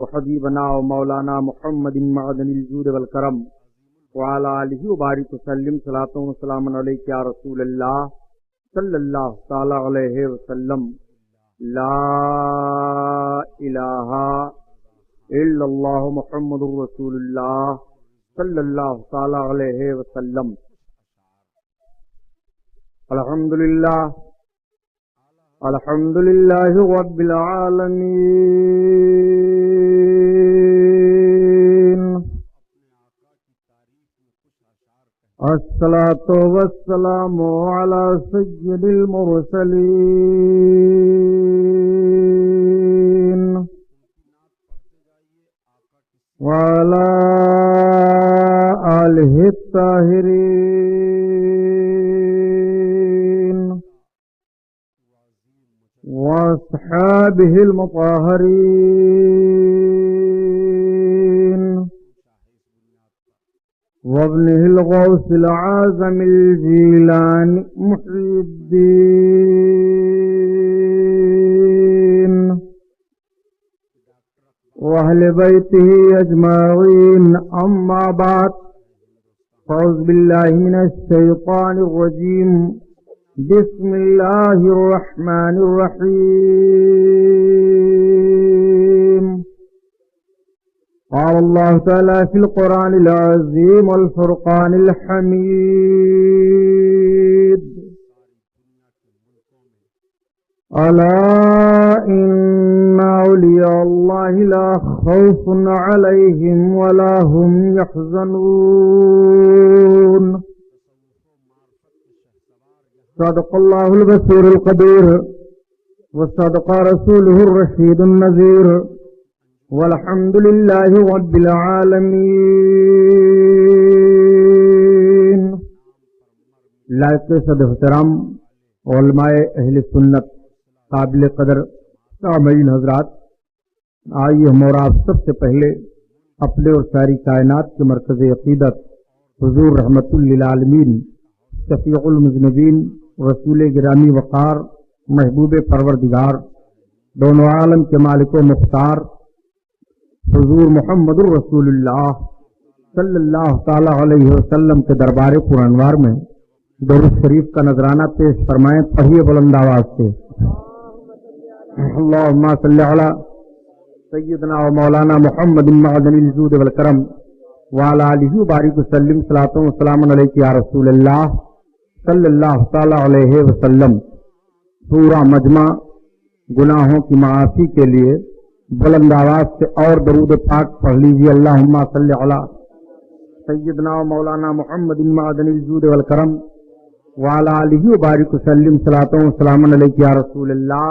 وحبیبنا و مولانا محمد معدن الجود والکرم وعلى آلہ وبارک وسلم صلاۃ و سلام علیک یا رسول اللہ صلی اللہ تعالی علیہ وسلم. لا الہ الا اللہ محمد رسول اللہ صلی اللہ تعالی علیہ وسلم. الحمدللہ رب العالمین. الصلاۃ والسلام علی سید المرسلین وعلی آلہ الطاہرین واصحابہ المطہرین وابنه الغوث العازم الجیلانی محی الدین واہل بیتہ اجمعین. اما بعد فاعوذ باللہ من الشیطان الرجیم. بسم اللہ الرحمن الرحیم. قال اللہ تعالی فی القرآن العظیم والفرقان الحمید. الا ان اولیاء اللہ لا خوف علیہم ولا هم يحزنون. صدق اللہ البصیر القدیر وصدق رسولہ الرشید النذیر والحمد للہ رب العالمین. لائق صد احترام علماء اہل سنت، قابل قدر سامعین حضرات، آئیے ہم اور آپ سب سے پہلے اپنے اور ساری کائنات کے مرکز عقیدت حضور رحمت للعالمین شفیع المذنبین رسول گرامی وقار محبوب پروردگار دونوں عالم کے مالک و مختار حضور محمد الرسول اللہ صلی اللہ تعالی علیہ وسلم کے دربار پرانوار میں درود شریف کا نذرانہ پیش فرمائیں. پڑھیے بلند آواز سے. اللہم صلی علی سیدنا و مولانا محمد معدن الجود والکرم وعلی آلہ وبارک وسلم صلاۃ و سلام علیک یا رسول اللہ صلی اللہ تعالی علیہ وسلم. سورہ مجمع گناہوں کی معافی کے لیے بلند آواز سے اور درود پاک پڑھ لیجیے. اللہم صلی علی سیدنا و مولانا محمد معدن الجود والکرم وعلی آلہ وبارک وسلم صلاۃ و سلام علیک یا رسول اللہ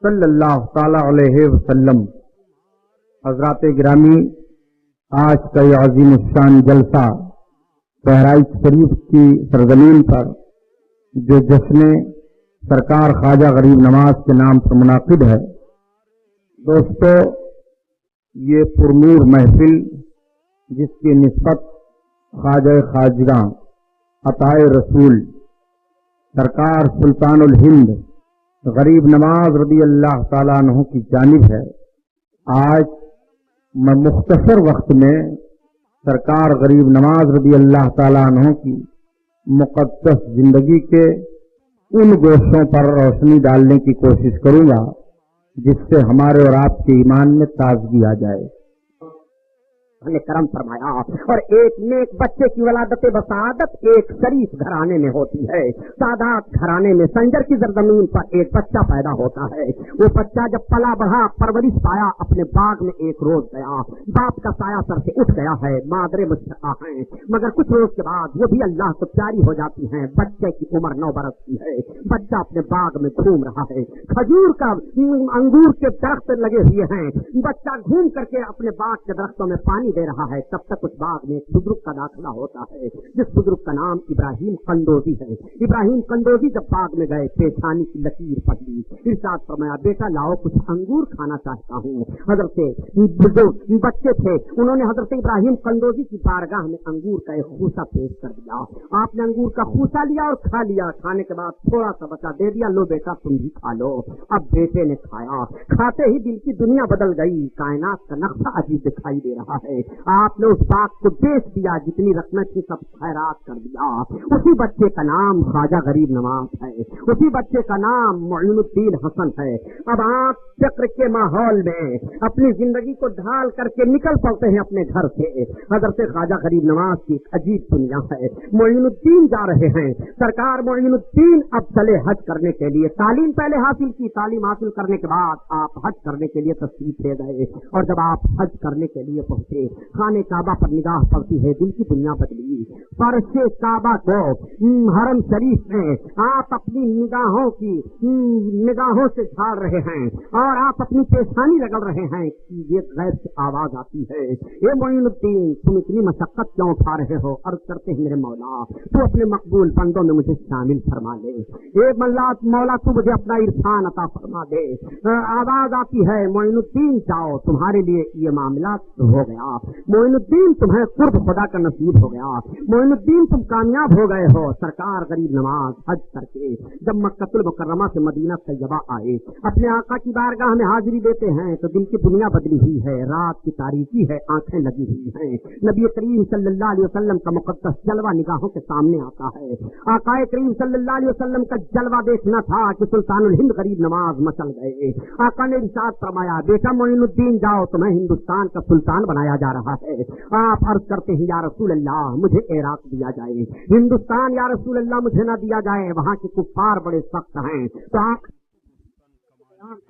صلی اللہ تعالی علیہ وسلم. حضرات گرامی، آج کا یہ عظیم الشان جلسہ بہرائچ شریف کی سرزمین پر جو جشن سرکار خواجہ غریب نواز کے نام پر منعقد ہے، دوستو یہ پرنور محفل جس کی نسبت خواجہ خواجگاں عطائے رسول سرکار سلطان الہند غریب نواز رضی اللہ تعالیٰ عنہ کی جانب ہے، آج میں مختصر وقت میں سرکار غریب نواز رضی اللہ تعالیٰ عنہ کی مقدس زندگی کے ان گوشوں پر روشنی ڈالنے کی کوشش کروں گا جس سے ہمارے اور آپ کے ایمان میں تازگی آ جائے. نے کرم فرمایا اور ایک نیک بچے کی ولادت بسعادت ایک شریف گھرانے میں ہوتی ہے. سادات گھرانے میں سنجر کی زرزمین پر ایک بچہ پیدا ہوتا ہے. وہ بچہ جب پلا بڑھا پرورش پایا اپنے باغ میں ایک روز گیا. باپ کا سایہ سر سے اٹھ گیا ہے، مادر مشتاق ہیں، مگر کچھ روز کے بعد وہ بھی اللہ کو پیاری ہو جاتی ہیں. بچے کی عمر 9 برس کی ہے. بچہ اپنے باغ میں گھوم رہا ہے. کھجور کا انگور کے درخت لگے ہوئے ہیں. بچہ گھوم کر کے اپنے باغ کے درختوں میں پانی दे रहा है तब तक उस बाग में एक बुजुर्ग का दाखिला होता है, जिस बुजुर्ग का नाम इब्राहिम कंदोजी है। इब्राहिम कंदोजी जब बाग में गए, पेशानी की लकीर पढ़ ली, इरशाद फरमाया, बेटा लाओ कुछ अंगूर खाना चाहता हूँ। हजरत बच्चे थे, उन्होंने हजरत इब्राहिम कंदोजी की बारगाह में अंगूर का एक खूसा पेश कर दिया। आपने अंगूर का खूसा लिया और खा लिया। खाने के बाद थोड़ा सा बचा दे दिया, लो बेटा तुम भी खा लो। अब बेटे ने खाया, खाते ही दिल की दुनिया बदल गई, कायनात का नक्शा अजीब दिखाई दे रहा है। आपने उस बाग को बेच दिया, जितनी रकमें थी सब खैरात कर दिया। उसी बच्चे का नाम ख्वाजा गरीब नवाज है, उसी बच्चे का नाम मोइनुद्दीन हसन है। अब आप चक्र के माहौल में अपनी जिंदगी को ढाल करके निकल पड़ते हैं अपने घर से। हजरत ख्वाजा गरीब नवाज की एक अजीब दुनिया है। मोइनुद्दीन जा रहे हैं, सरकार मोइनुद्दीन अब चले हज करने के लिए। तालीम पहले हासिल की, तालीम हासिल करने के बाद आप हज करने के लिए तशरीफ ले गए, और जब आप हज करने के लिए पहुंचे, खाने काबा पर निगाह पड़ती है, दिल की दुनिया बदली। फर्शे काबा को हरम शरीफ में आप अपनी निगाहों से झाड़ रहे हैं और आप अपनी पेशानी रगड़ रहे हैं कि ये गैर से आवाज आती है, ये मोइनुद्दीन तुम इतनी मशक्कत क्यों उठा रहे हो? अर्ज करते हैं, मेरे मौला तू अपने मकबूल बंदों में मुझे शामिल फरमा ले, ये मौला तू मुझे अपना इरफान अता फरमा दे। आवाज आती है, मोइनुद्दीन जाओ, तुम्हारे लिए ये मामला हो गया। मोइनुद्दीन तुम्हें कुर्ब खुदा का नसीब हो गया। मोइनुद्दीन तुम कामयाब हो गए हो। सरकार गरीब नवाज हज करके जब मक्कतुल मुकर्रमा से मदीना तैयबा आए, अपने आका की बारगाह में हाजिरी देते हैं तो दिल की दुनिया बदली हुई है, रात की तारीकी है, आंखें लगी हुई हैं। नबी करीम सल्लल्लाहु अलैहि वसल्लम का मुकद्दस जलवा निगाहों के सामने आता है। आका करीम सल्लल्लाहु अलैहि वसल्लम का जलवा देखना था कि सुल्तानुल हिंद गरीब नवाज मचल गए। आका ने इरशाद फरमाया, बेटा मोइनुद्दीन जाओ, तुम्हें हिंदुस्तान का सुल्तान बनाया जा रहा है। आप अर्ज करते हैं, या रसूल अल्लाह मुझे इराक दिया जाए, हिंदुस्तान या रसूल अल्लाह मुझे ना दिया जाए, वहाँ के कुफ्फार बड़े सख्त हैं। तो आप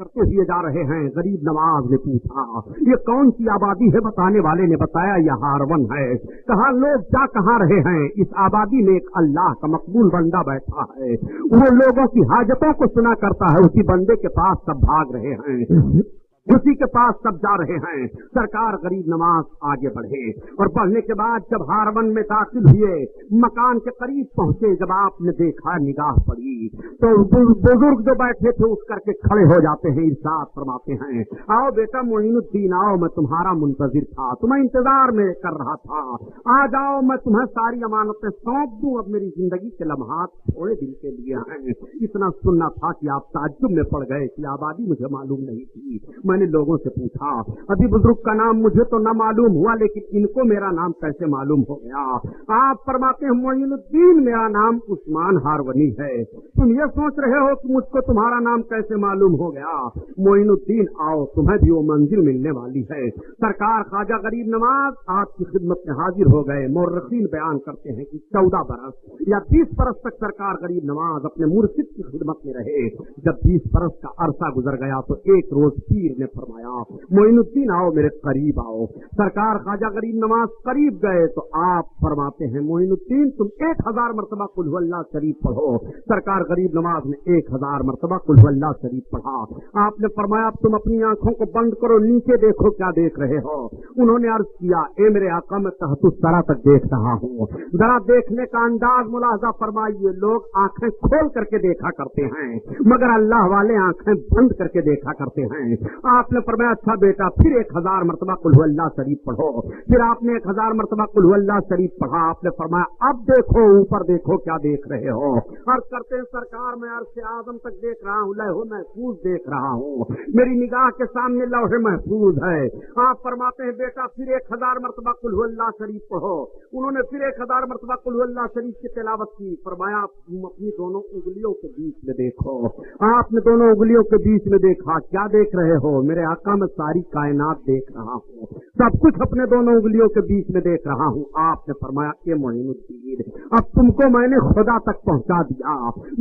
करते हुए जा रहे हैं। गरीब नवाज ने पूछा, ये कौन सी आबादी है? बताने वाले ने बताया, यह हारवन है। कहा, लोग जा कहाँ रहे हैं? इस आबादी में एक अल्लाह का मकबूल बंदा बैठा है, वो लोगों की हाजतों को सुना करता है, उसी बंदे के पास सब भाग रहे हैं, उसी के पास सब जा रहे हैं। सरकार गरीब नवाज आगे बढ़े और बढ़ने के बाद जब हारवन में दाखिल हुए, मकान के करीब पहुंचे, जब आपने देखा, निगाह पड़ी, तो बुजुर्ग जो बैठे थे उठ करके खड़े हो जाते हैं, इरशाद फरमाते हैं, आओ बेटा मोइनुद्दीन आओ, मैं तुम्हारा मुंतजिर था, तुम्हें इंतजार में कर रहा था, आ जाओ, मैं तुम्हें सारी अमानतें सौंप दूं। अब मेरी जिंदगी के लम्हात थोड़े दिन के लिए हैं। इतना सुनना था कि आप ताज्जुब में पड़ गए कि आबादी मुझे मालूम नहीं थी। मैंने लोगों से पूछा, अभी बुजुर्ग का नाम मुझे तो न मालूम हुआ, लेकिन इनको मेरा नाम कैसे मालूम हो गया? आप फरमाते हैं, मोइनुद्दीन मेरा नाम उस्मान हारवनी है। तुम ये सोच रहे हो कि मुझको तुम्हारा नाम कैसे मालूम हो गया? मोइनुद्दीन आओ, तुम्हें भी वो मंजिल मिलने वाली है। सरकार ख्वाजा गरीब नवाज आपकी खिदमत में हाजिर हो गए। मौर्रखीन बयान करते हैं कि 14 बरस या 20 बरस तक सरकार गरीब नवाज अपने मुर्शिद की खिदमत में रहे। जब 20 बरस का अरसा गुजर गया तो एक रोज पीर ने फरमाया, मोइनुद्दीन आओ, मेरे करीब आओ। सरकार ख्वाजा गरीब नवाज करीब गए तो आप फरमाते हैं, मोइनुद्दीन तुम 1000 मरतबा कुल हु अल्लाह शरीफ पढ़ो। सरकार गरीब नवाज ने 1000 मरतबा कुल हु अल्लाह शरीफ पढ़ा। आपने फरमाया, तुम अपनी आंखों को बंद करो, नीचे देखो क्या देख रहे हो? उन्होंने अर्ज किया, ए मेरे आका, मैं तहतुस सरा तक देख रहा हूँ। जरा देखने का अंदाज मुलाहजा फरमाइए। लोग आंखें खोल करके देखा करते हैं, मगर अल्लाह वाले आंखें बंद करके देखा करते हैं। आपने फरमाया, अच्छा बेटा, फिर 1000 मरतबा कुल हु अल्लाह शरीफ पढ़ो। फिर आपने 1000 मरतबा कुल हु अल्लाह शरीफ पढ़ा। आपने फरमाया, अब देखो, ऊपर देखो क्या देख रहे हो? अर्ज करते हैं, सरकार मैं अर्श आजम तक देख रहा हूँ, लौह महफूज देख रहा हूँ, मेरी निगाह के सामने लौह महफूज है। आप फरमाते हैं, बेटा फिर 1000 मरतबा कुल हु अल्लाह शरीफ पढ़ो। उन्होंने फिर 1000 मरतबा कुल हु अल्लाह शरीफ की तिलावत की। फरमाया, तुम अपनी दोनों उंगलियों के बीच में देखो। आपने दोनों उंगलियों के बीच में देखा, क्या देख रहे हो? मेरे आका, मैं सारी कायनात देख रहा हूँ, सब कुछ अपने दोनों उंगलियों के बीच में देख रहा हूँ। आपने फरमाया, ये मोइनुद्दीन फकीर, अब तुमको मैंने खुदा तक पहुंचा दिया।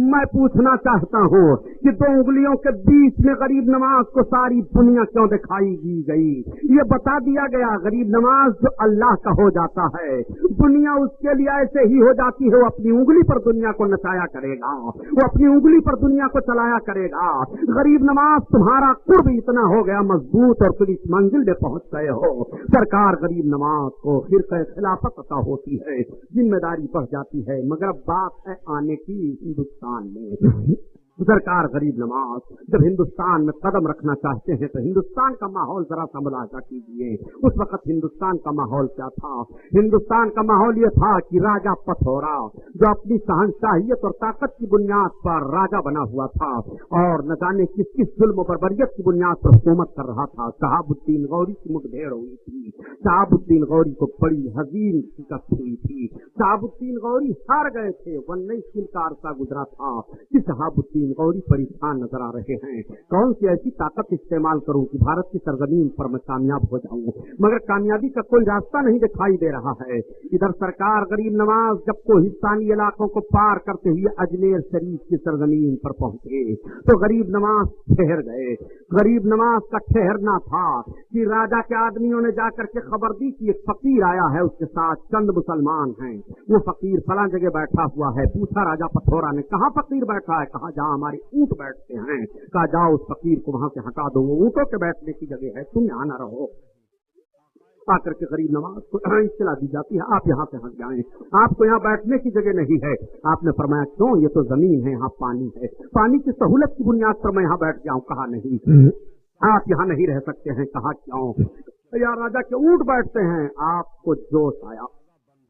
मैं पूछना चाहता हूँ कि 2 उंगलियों के बीच में गरीब नवाज को सारी दुनिया क्यों दिखाई दी गई? ये बता दिया गया गरीब नवाज जो अल्लाह का हो जाता है, दुनिया उसके लिए ऐसे ही हो जाती है। वो अपनी उंगली पर दुनिया को नचाया करेगा, वो अपनी उंगली पर दुनिया को चलाया करेगा। गरीब नवाज तुम्हारा कुर्ब इतना हो गया मजबूत और तुम इस मंजिल में पहुंच गए हो। सरकार गरीब नवाज को फिर खिलाफत अता होती है, जिम्मेदारी बढ़ जाती है, मगर बात है आने की हिंदुस्तान में। सरकार गरीब नवाज जब हिंदुस्तान में कदम रखना चाहते हैं तो हिंदुस्तान का माहौल जरा सा मुलाजा कीजिए। उस वक्त हिंदुस्तान का माहौल क्या था? हिंदुस्तान का माहौल ये था कि राजा पथौरा जो अपनी शहंशाहियत और ताकत की बुनियाद पर राजा बना हुआ था और न जाने किस किस जुल्म और बर्बरियत की बुनियाद पर हुकूमत कर रहा था। शहाबुद्दीन गौरी की मुठभेड़ हुई थी, शहाबुद्दीन गौरी को बड़ी हजीन शिकस्त हुई थी, शहाबुद्दीन गौरी हार गए थे। 19 का अरसा गुजरा था कि शहाबुद्दीन गौरी परेशान नजर आ रहे हैं। कौन सी ऐसी ताकत इस्तेमाल करूं कि भारत की सरजमीन पर मैं कामयाब हो जाऊं, मगर कामयाबी का कोई रास्ता नहीं दिखाई दे रहा है। इधर सरकार गरीब नवाज जब कोहिस्तानी इलाकों को पार करते हुए अजमेर शरीफ की सरजमीन पर पहुंचे तो गरीब नवाज ठहर गए। गरीब नवाज का ठहरना था कि राजा के आदमियों ने जाकर के खबर दी कि एक फकीर आया है, उसके साथ चंद मुसलमान हैं। वो फकीर फला जगह बैठा हुआ है। पूछा राजा पथौरा ने, कहाँ फकीर बैठा है? कहा जहाँ हमारे ऊंट बैठते हैं। कहा जाओ उस फकीर को वहां से हटा दो, वो ऊंटों के बैठने की जगह है, तुम यहाँ न रहो। आकर के गरीब नवाज को इत्तला दी जाती है, आप यहाँ से हट जाएं, आपको यहाँ बैठने की जगह नहीं है। आपने फरमाया क्यों? ये तो जमीन है, यहाँ पानी है, पानी की सहूलत की बुनियाद पर मैं यहाँ बैठ जाऊँ? कहा नहीं, आप यहाँ नहीं रह सकते हैं। कहा क्यों? यार राजा के ऊंट बैठते हैं। आपको जोश आया,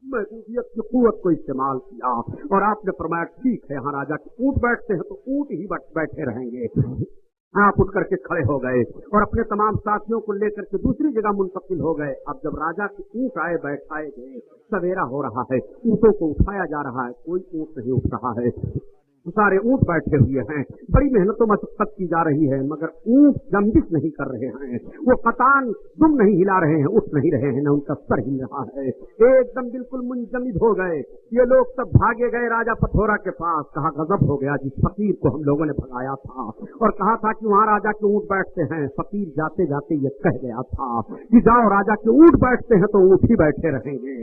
महसूसियत की कुव्वत को इस्तेमाल किया और आपने फरमाया ठीक है, यहाँ राजा के ऊंट बैठते हैं तो ऊंट ही बैठे रहेंगे। आप उठ करके खड़े हो गए और अपने तमाम साथियों को लेकर के दूसरी जगह मुंतकिल हो गए। अब जब राजा के ऊंट आए, बैठाए गए, सवेरा हो रहा है, ऊंटों को उठाया जा रहा है, कोई ऊंट नहीं उठ रहा है, सारे ऊंट बैठे हुए हैं। बड़ी मेहनत और मशक्कत की जा रही है, मगर ऊंट जंबिश नहीं कर रहे हैं, वो कतान दुम नहीं हिला रहे हैं, उठ नहीं रहे हैं, न उनका सर हिल रहा है। एकदम बिल्कुल मुंजमिद हो गए। ये लोग सब भागे गए राजा पथौरा के पास। कहा गजब हो गया, जिस फकीर को हम लोगों ने भगाया था और कहा था कि वहाँ राजा के ऊंट बैठते हैं, फकीर जाते जाते ये कह गया था कि जाओ राजा के ऊंट बैठते हैं तो ऊंट ही बैठे रहेंगे।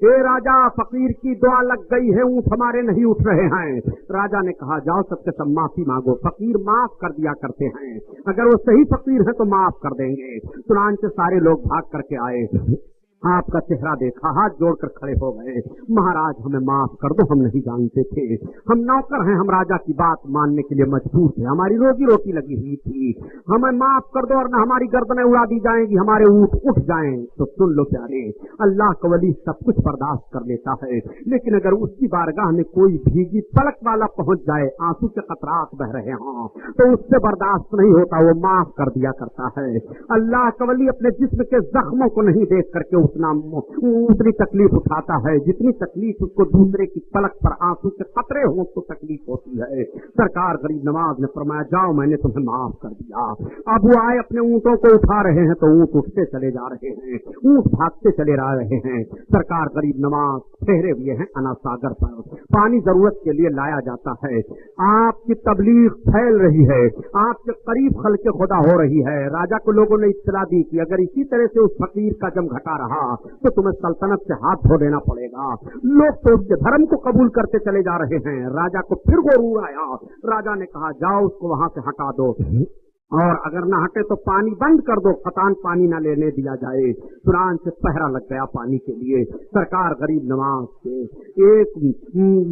ए राजा, फकीर की दुआ लग गई है, ऊंट हमारे नहीं उठ रहे हैं। राजा ने कहा जाओ सबके सब माफी मांगो, फकीर माफ कर दिया करते हैं, अगर वो सही फकीर है तो माफ कर देंगे। चुनांचे सारे लोग भाग करके आए, आपका चेहरा देखा, हाथ जोड़कर खड़े हो गए। महाराज हमें माफ कर दो, हम नहीं जानते थे, हम नौकर हैं, हम राजा की बात मानने के लिए मजबूर थे, हमारी रोजी रोटी लगी हुई थी, हमें माफ कर दो और न हमारी गर्दनें उड़ा दी जाएंगी, हमारे ऊंट उठ जाएं। तो सुन लो प्यारे, अल्लाह का वली सब कुछ बर्दाश्त कर लेता है, लेकिन अगर उसकी बारगाह में कोई भीगी पलक वाला पहुंच जाए, आंसू के कतरात बह रहे हों, तो उससे बर्दाश्त नहीं होता, वो माफ कर दिया करता है। अल्लाह का वली अपने जिस्म के जख्मों को नहीं देख करके उतनी तकलीफ उठाता है जितनी तकलीफ उसको दूसरे की पलक पर आंसू के कतरे हो तो तकलीफ होती है। सरकार गरीब नवाज ने फरमाया जाओ मैंने तुम्हें माफ कर दिया। अब वो आए, अपने ऊंटों को उठा रहे हैं तो ऊंट उठते चले जा रहे हैं, ऊंट भागते चले आ रहे हैं। सरकार गरीब नवाज ठहरे हुए हैं अना सागर पर, पानी जरूरत के लिए लाया जाता है। आपकी तबलीग फैल रही है, आपके करीब खल्के खुदा हो रही है। राजा को लोगों ने इत्तला दी कि अगर इसी तरह से उस फकीर का जम घटा रहा तो तुम्हें सल्तनत से हाथ धो देना पड़ेगा। लोग तो उसके धर्म को कबूल करते चले जा रहे हैं। राजा को फिर गुरूर आया, राजा ने कहा जाओ उसको वहां से हटा दो और अगर न हटे तो पानी बंद कर दो, खतान पानी न लेने दिया जाए। कुरान से पहरा लग गया पानी के लिए। सरकार गरीब नवाज के एक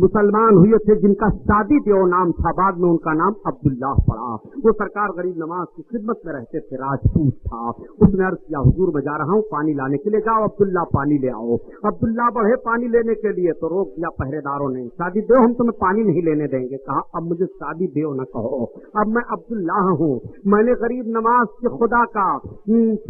मुसलमान हुए थे जिनका शादी देव नाम था, बाद में उनका नाम अब्दुल्ला पड़ा। वो सरकार गरीब नवाज की खिदमत में रहते थे, राजपूत था। उसने अर्ज किया हुजूर मैं जा रहा हूँ पानी लाने के लिए, जाओ अब्दुल्ला पानी ले आओ। अब्दुल्ला बढ़े पानी लेने के लिए तो रोक दिया पहरेदारों ने, शादी देव हम तुम्हें पानी नहीं लेने देंगे। कहा अब मुझे शादी देव न कहो, अब मैं अब्दुल्ला हूँ, मैंने गरीब नवाज के खुदा का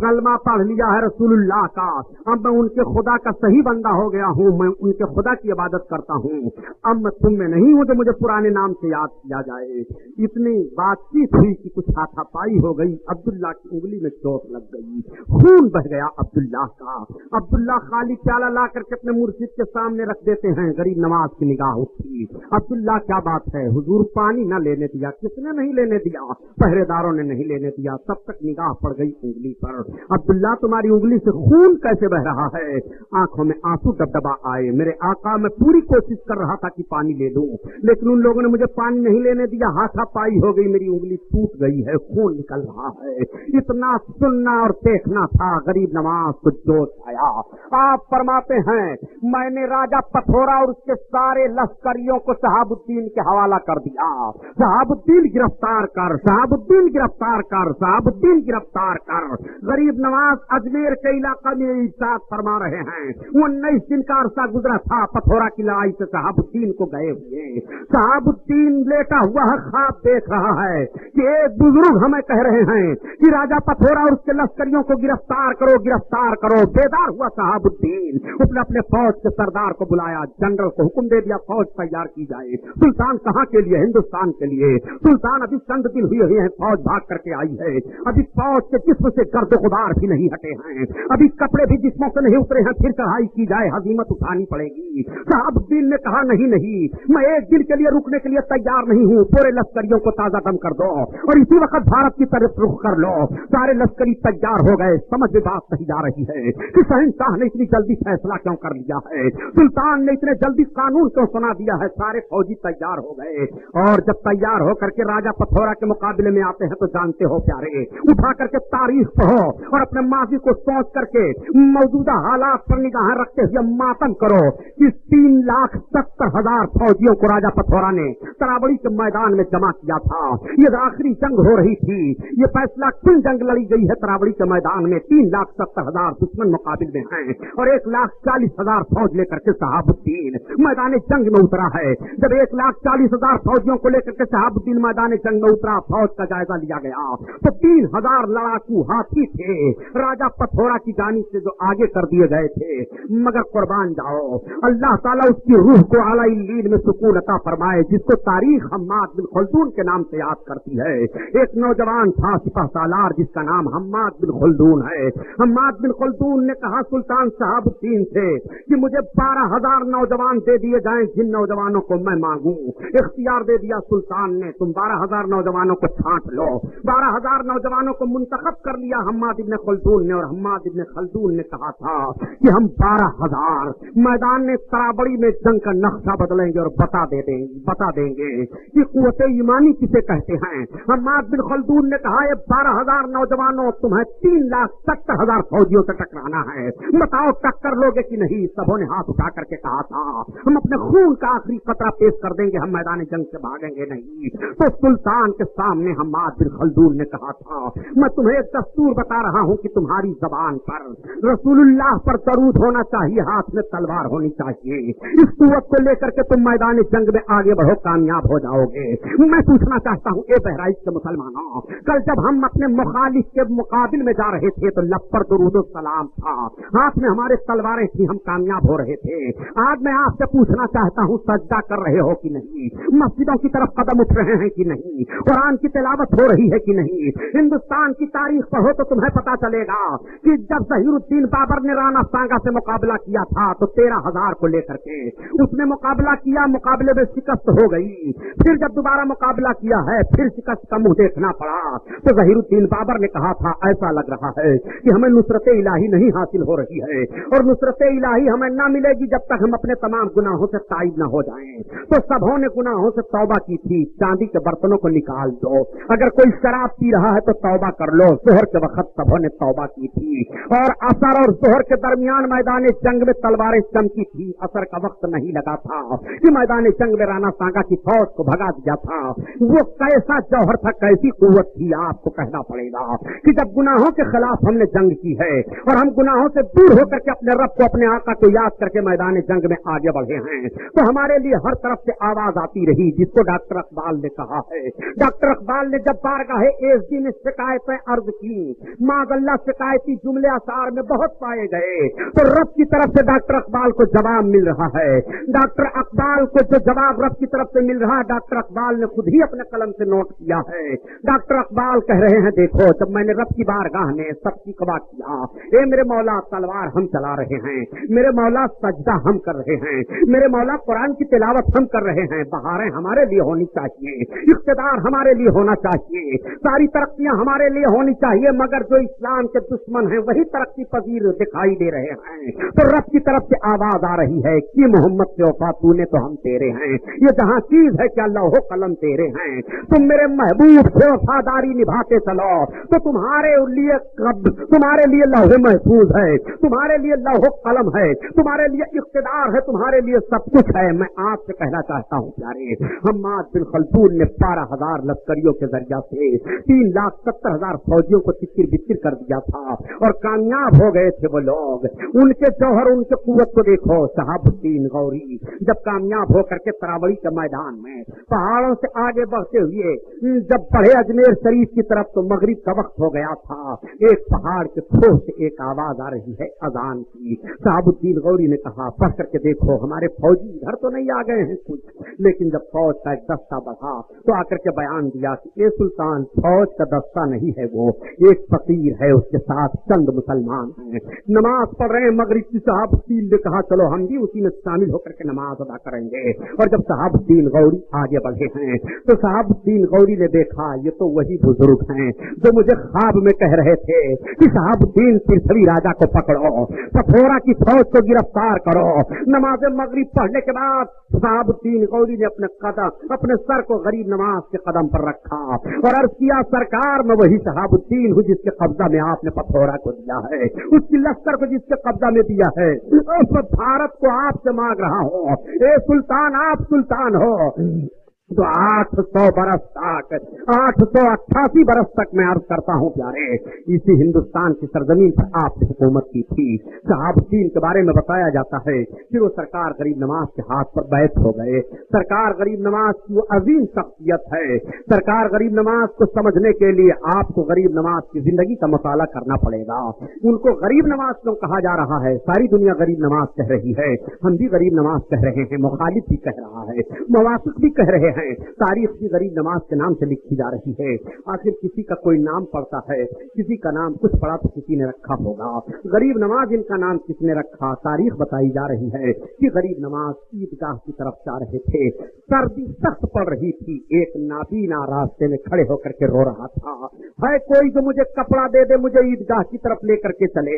कलमा पढ़ लिया है, रसूलुल्लाह का, अब मैं उनके खुदा का सही बंदा हो गया हूँ, मैं उनके खुदा की इबादत करता हूँ, अब मैं तुम में नहीं हूँ जो मुझे पुराने नाम से याद किया जाए। इतनी बातचीत हुई कि कुछ हाथापाई हो गई, अब्दुल्ला की उंगली में चोट लग गई, खून बह गया अब्दुल्ला का। अब्दुल्ला खाली प्याला ला करके अपने मुर्शिद के सामने रख देते हैं, गरीब नवाज की निगाह उठी। अब्दुल्ला क्या बात है हुजूर, पानी न लेने दिया? किसने नहीं लेने दिया? पहरेदारों ने नहीं लेने दिया। तब तक निगाह पड़ गई उंगली पर। अब्दुल्ला तुम्हारी उंगली से खून कैसे बह रहा है? आंखों में आंसू डबडबा आए। मेरे आका, मैं पूरी कोशिश कर रहा था कि पानी ले लूं, लेकिन उन लोगों ने मुझे पानी नहीं लेने दिया, हाथापाई हो गई, मेरी उंगली टूट गई है, खून निकल रहा है। इतना सुनना और देखना था, गरीब नवाज को जोश आया। आप फरमाते हैं मैंने राजा पथोरा और उसके सारे लश्करियों को शहाबुद्दीन के हवाला कर दिया। शहाबुद्दीन गिरफ्तार कर, शहाबुद्दीन गिरफ्तार कर, शहाबुद्दीन गिरफ्तार कर। गरीब नवाज अजमेर के इलाका में इरशाद फरमा रहे हैं, 19 दिन का अरसा गुजरा था पथोरा की लड़ाई से शहाबुद्दीन को गए हुए। शहाबुद्दीन लेटा हुआ ख्वाब देख रहा है कि एक बुजुर्ग हमें कह रहे हैं कि राजा पथोरा और उसके लश्करियों को गिरफ्तार करो, गिरफ्तार करो। बेदार हुआ शहाबुद्दीन, उसने अपने फौज के सरदार को बुलाया, जनरल को हुक्म दे दिया फौज तैयार की जाए। सुल्तान कहाँ के लिए? हिंदुस्तान के लिए। सुल्तान अभी चंद दिन हुए हैं, फौज भाग करके आई है, अभी फौज के जिस्म से गर्द गुबार भी नहीं हटे हैं, अभी कपड़े भी जिस्मों से नहीं उतरे हैं, फिर चढ़ाई की जाए, हजीमत उठानी पड़ेगी। शहाबुद्दीन ने कहा नहीं नहीं, मैं एक दिन के लिए रुकने के लिए तैयार नहीं हूँ, पूरे लश्करियों को ताजा दम कर दो और इसी वक्त भारत की तरफ रुख कर लो। सारे लश्करी तैयार हो गए। समझ में बात नहीं जा रही है कि शहंशाह ने इतनी जल्दी फैसला क्यों कर लिया है, सुल्तान ने इतने जल्दी कानून क्यों सुना दिया है। सारे फौजी तैयार हो गए और जब तैयार हो करके राजा पथोरा के मुकाबले में आते हैं तो जानते हो प्यारे, उठा करके तारीख पढ़ो और अपने माजी को सोच करके मौजूदा हालात पर निगाहें रखते हुए मातम करो कि 3,70,000 फौजियों को राजा पथोरा ने तरावड़ी के मैदान में जमा किया था। ये आखिरी जंग हो रही थी, ये फैसला कुल जंग लड़ी गई है तरावड़ी के मैदान में। 3,70,000 दुश्मन मुकाबिल में हैं और 1,40,000 फौज लेकर के शहाबुद्दीन मैदान जंग में उतरा है। जब 1,40,000 फौजियों को लेकर के शहाबुद्दीन मैदान जंग में उतरा, फौज का जायजा लिया गया तो 3,000 लड़ाकू हाथी थे राजा पथोरा की जानिब से जो आगे कर दिए गए थे। मगर कुर्बान जाओ, अल्लाह ताला उसकी रूह को आला इल्लीन में सुकून अता फरमाए, जिसको तारीख हम्माद बिन खल्दून के नाम से याद करती है। एक नौजवान था सिपह सालार जिसका नाम हम्माद बिन खल्दून है। हम्माद बिन खल्दून ने कहा सुल्तान शहाबुद्दीन से कि मुझे 12,000 नौजवान दे दिए जाएं, जिन नौजवानों को मैं मांगूं। इख्तियार दे दिया सुल्तान ने, तुम 12,000 नौजवानों को छांट लो। 12,000 नौजवानों को मुंतखब कर लिया हम्माद इब्न खल्दून ने, और हम्माद इब्न खल्दून ने कहा था कि हम 12,000 मैदान में तराबड़ी में जंग का नक्शा बदलेंगे और बता देंगे कि कुव्वते ईमानी किसे कहते हैं। हम्माद बिन खल्दून ने कहा ये 12,000 नौजवानों, तुम्हें 3,70,000 फौजियों से टकराना है, बताओ टक्कर लोगे कि नहीं। सबों ने हाथ उठा करके कहा था हम अपने खून का आखिरी कतरा पेश कर देंगे, हम मैदान जंग से भागेंगे नहीं। तो सुल्तान के सामने हम्माद बिन खल्दून ने कहा था मैं तुम्हें एक दस्तूर बता रहा हूं कि तुम्हारी जबान पर रसूलुल्लाह पर दरूद होना चाहिए, हाथ में तलवार होनी चाहिए। इस कुव्वत को लेकर के तुम मैदान जंग में आगे बढ़ो, कामयाब हो जाओगे। मैं पूछना चाहता हूं ए बहराइच के मुसलमानों, कल जब हम अपने मुखालिफ के मुकाबिल में जा रहे थे तो लब पर दुरूद सलाम था, हाथ में हमारे तलवारें थी, हम कामयाब हो रहे थे। आज मैं आपसे पूछना चाहता हूं सजदा कर रहे हो कि नहीं, मस्जिदों की तरफ कदम उठ रहे हैं कि नहीं, कुरान की तिलावत हो रही है कि नहीं। हिंदुस्तान की तारीख पढ़ो तो तुम्हें पता चलेगा कि जब ज़हीरुद्दीन बाबर ने राणा सांगा से मुकाबला किया था तो 13,000 को लेकर के उसने मुकाबला किया, मुकाबले में शिकस्त हो गई। फिर जब दोबारा मुकाबला किया है फिर शिकस्त का मुंह देखना पड़ा। तो ज़हीरुद्दीन बाबर ने कहा था ऐसा लग रहा है कि हमें नुसरत इलाही नहीं हासिल हो रही है और नुसरत इलाही हमें न मिलेगी जब तक हम अपने तमाम गुनाहों से ताइब न हो जाएं। तो सबों ने गुनाहों से तौबा की थी, चांदी के बर्तनों को निकाल दो, अगर कोई शराब पी रहा है तो तौबा कर लो। जोहर के वक्त सबों ने तौबा की थी और असर और जोहर के दरमियान मैदान जंग में तलवारें चमकी थी। असर का वक्त नहीं लगा था कि मैदान जंग में राणा सांगा की फौज को भगा दिया था। वो कैसा जौहर था, कैसी कुव्वत थी, आपको कहना पड़ेगा कि जब गुनाहों के खिलाफ हमने जंग की है और हम गुनाहों से दूर होकर के अपने रब को, अपने आका को याद करके मैदान जंग में आगे बढ़े हैं, तो हमारे लिए हर तरफ से आवाज आती रही जिसको डॉक्टर इकबाल ने कहा है। डॉक्टर इकबाल ने जब बार बारगाह एसडी में शिकायतें अर्ज की, माज़अल्लाह शिकायती जुमले आसार में बहुत पाए गए, तो रब की तरफ से डॉक्टर इकबाल को जवाब मिल रहा है। डॉक्टर इकबाल को जो जवाब रब की तरफ से मिल रहा है, डॉक्टर इकबाल ने खुद ही अपने कलम से नोट किया है। डॉक्टर इकबाल कह रहे हैं, देखो जब मैंने रब की बारगाह में सबकी कबा किया, ए मेरे मौला तलवार हम चला रहे हैं, मेरे मौला सजदा हम कर रहे हैं, मेरे मौला कुरान की तिलावत हम कर रहे हैं, बहारें हमारे लिए होनी चाहिए, इख्तिदार हमारे लिए होना चाहिए, सारी तरक्कियां हमारे लिए होनी चाहिए, मगर जो इस्लाम के दुश्मन हैं वही तरक्की पजीर दिखाई दे रहे हैं। तो रब की तरफ से आवाज आ रही है कि मोहम्मद से वफा तूने तो हम तेरे हैं, ये जहां चीज है क्या लौहो कलम तेरे हैं, तुम मेरे महबूब से वफादारी निभाते चलो तो तुम्हारे लिए लौहे महफूज है, तुम्हारे लिए लौहो कलम है, तुम्हारे लिए इख्तिदार है, तुम्हारे लिए सब कुछ है। मैं आपसे कहना चाहता हूँ प्यारे, हम्माद बिन खल्दून ने 12,000 लश्करियों के जरिया से 3,70,000 फौजियों को तिक्र बिक्र कर दिया था और कामयाब हो गए थे वो लोग। उनके जौहर उनके कुव्वत को देखो। शहाबुद्दीन गौरी जब कामयाब होकर के तरावड़ी के मैदान में पहाड़ों से आगे बढ़ते हुए जब बढ़े अजमेर शरीफ की तरफ, तो मगरिब का वक्त हो गया था। एक पहाड़ के ठोस से एक आवाज आ रही है अजान की। शहाबुद्दीन गौरी ने कहा, पढ़ करके देखो हमारे फौजी इधर तो नहीं आ गए हैं कुछ, लेकिन जब फौज का एक दस्ता बढ़ा तो आकर के बयान दिया कि ये सुल्तान फौज का दस्ता नहीं है, वो एक फकीर है, उसके साथ चंद मुसलमान हैं, नमाज पढ़ रहे हैं मगरिब की। शहाबुद्दीन ने कहा चलो हम भी उसी में शामिल होकर के नमाज अदा करेंगे। और जब शहाबुद्दीन गौरी आगे बढ़े हैं तो शहाबुद्दीन गौरी ने देखा ये तो वही बुजुर्ग हैं जो मुझे ख्वाब में कह रहे थे कि शहाबुद्दीन पृथ्वी राजा को पकड़ो, पथोरा की फौज को गिरफ्तार करो। नमाज मगरिब पढ़ने के बाद शहाबुद्दीन गौरी ने अपने सर को गरीब नवाज के कदम पर रखा और अर्ज किया, सरकार मैं वही शहाबुद्दीन हूँ जिसके कब्जा में आपने पथोरा को दिया है, उसकी लश्कर को जिसके कब्जा में दिया है, भारत को आपसे मांग रहा हूँ, ए सुल्तान आप सुल्तान हो। तो 800 बरस तक 888 बरस तक मैं अर्ज करता हूँ प्यारे, इसी हिंदुस्तान की सरजमीन पर आपने हुकूमत की थी। शहाबुद्दीन के बारे में बताया जाता है कि वो सरकार गरीब नवाज के हाथ पर बैठ हो गए। सरकार गरीब नवाज की वो अजीम शख्सियत है। सरकार गरीब नवाज को समझने के लिए आपको गरीब नवाज की जिंदगी का मुताला करना पड़ेगा। उनको गरीब नवाज क्यों कहा जा रहा है? सारी दुनिया गरीब नवाज कह रही है, हम भी गरीब नवाज कह रहे हैं, मुखालिफ भी कह रहा है, मुवाफिक भी कह रहे हैं, तारीख भी गरीब नवाज के नाम से लिखी जा रही है। आखिर किसी का कोई नाम पड़ता है, किसी का नाम कुछ पड़ा तो किसी ने रखा होगा। गरीब नवाज इनका नाम किसने रखा? तारीख बताई जा रही है कि गरीब नवाज ईदगाह की तरफ जा रहे थे, सर्दी सख्त पड़ रही थी, एक नाबीना रास्ते में खड़े होकर के रो रहा था, है कोई जो मुझे कपड़ा दे दे, मुझे ईदगाह की तरफ लेकर के चले,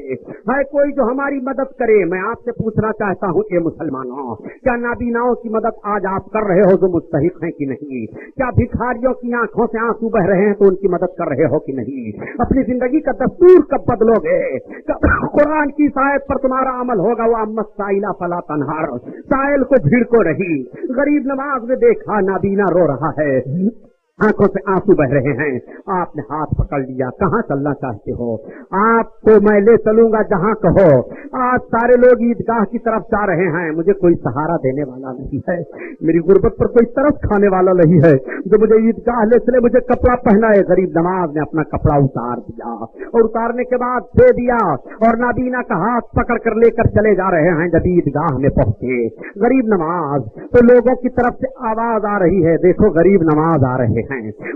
है कोई जो हमारी मदद करे। मैं आपसे पूछना चाहता हूँ ए मुसलमानों, क्या नाबीनाओं की मदद आज आप कर रहे हो जो मुस्तहिक हैं कि नहीं? क्या भिखारियों की आंखों से आंसू बह रहे हैं तो उनकी मदद कर रहे हो कि नहीं? अपनी जिंदगी का दस्तूर कब बदलोगे? कुरान की आयत पर तुम्हारा अमल होगा, वो अम्मत साइला फला तनहार, साइल को भिड़को रही। गरीब नवाज ने देखा नाबीना रो रहा है, आंखों से आंसू बह रहे हैं, आपने हाथ पकड़ लिया, कहाँ चलना चाहते हो? आपको मैं ले चलूंगा जहाँ कहो। आज सारे लोग ईदगाह की तरफ जा रहे हैं, मुझे कोई सहारा देने वाला नहीं है, मेरी गुर्बत पर कोई तरस खाने वाला नहीं है जो मुझे ईदगाह ले चले, मुझे कपड़ा पहनाए। गरीब नवाज ने अपना कपड़ा उतार दिया और उतारने के बाद दे दिया और नाबीना का हाथ पकड़ कर लेकर चले जा रहे हैं। जब ईदगाह में पहुंचे गरीब नवाज तो लोगों की तरफ से आवाज आ रही है, देखो गरीब नवाज आ रहे हैं,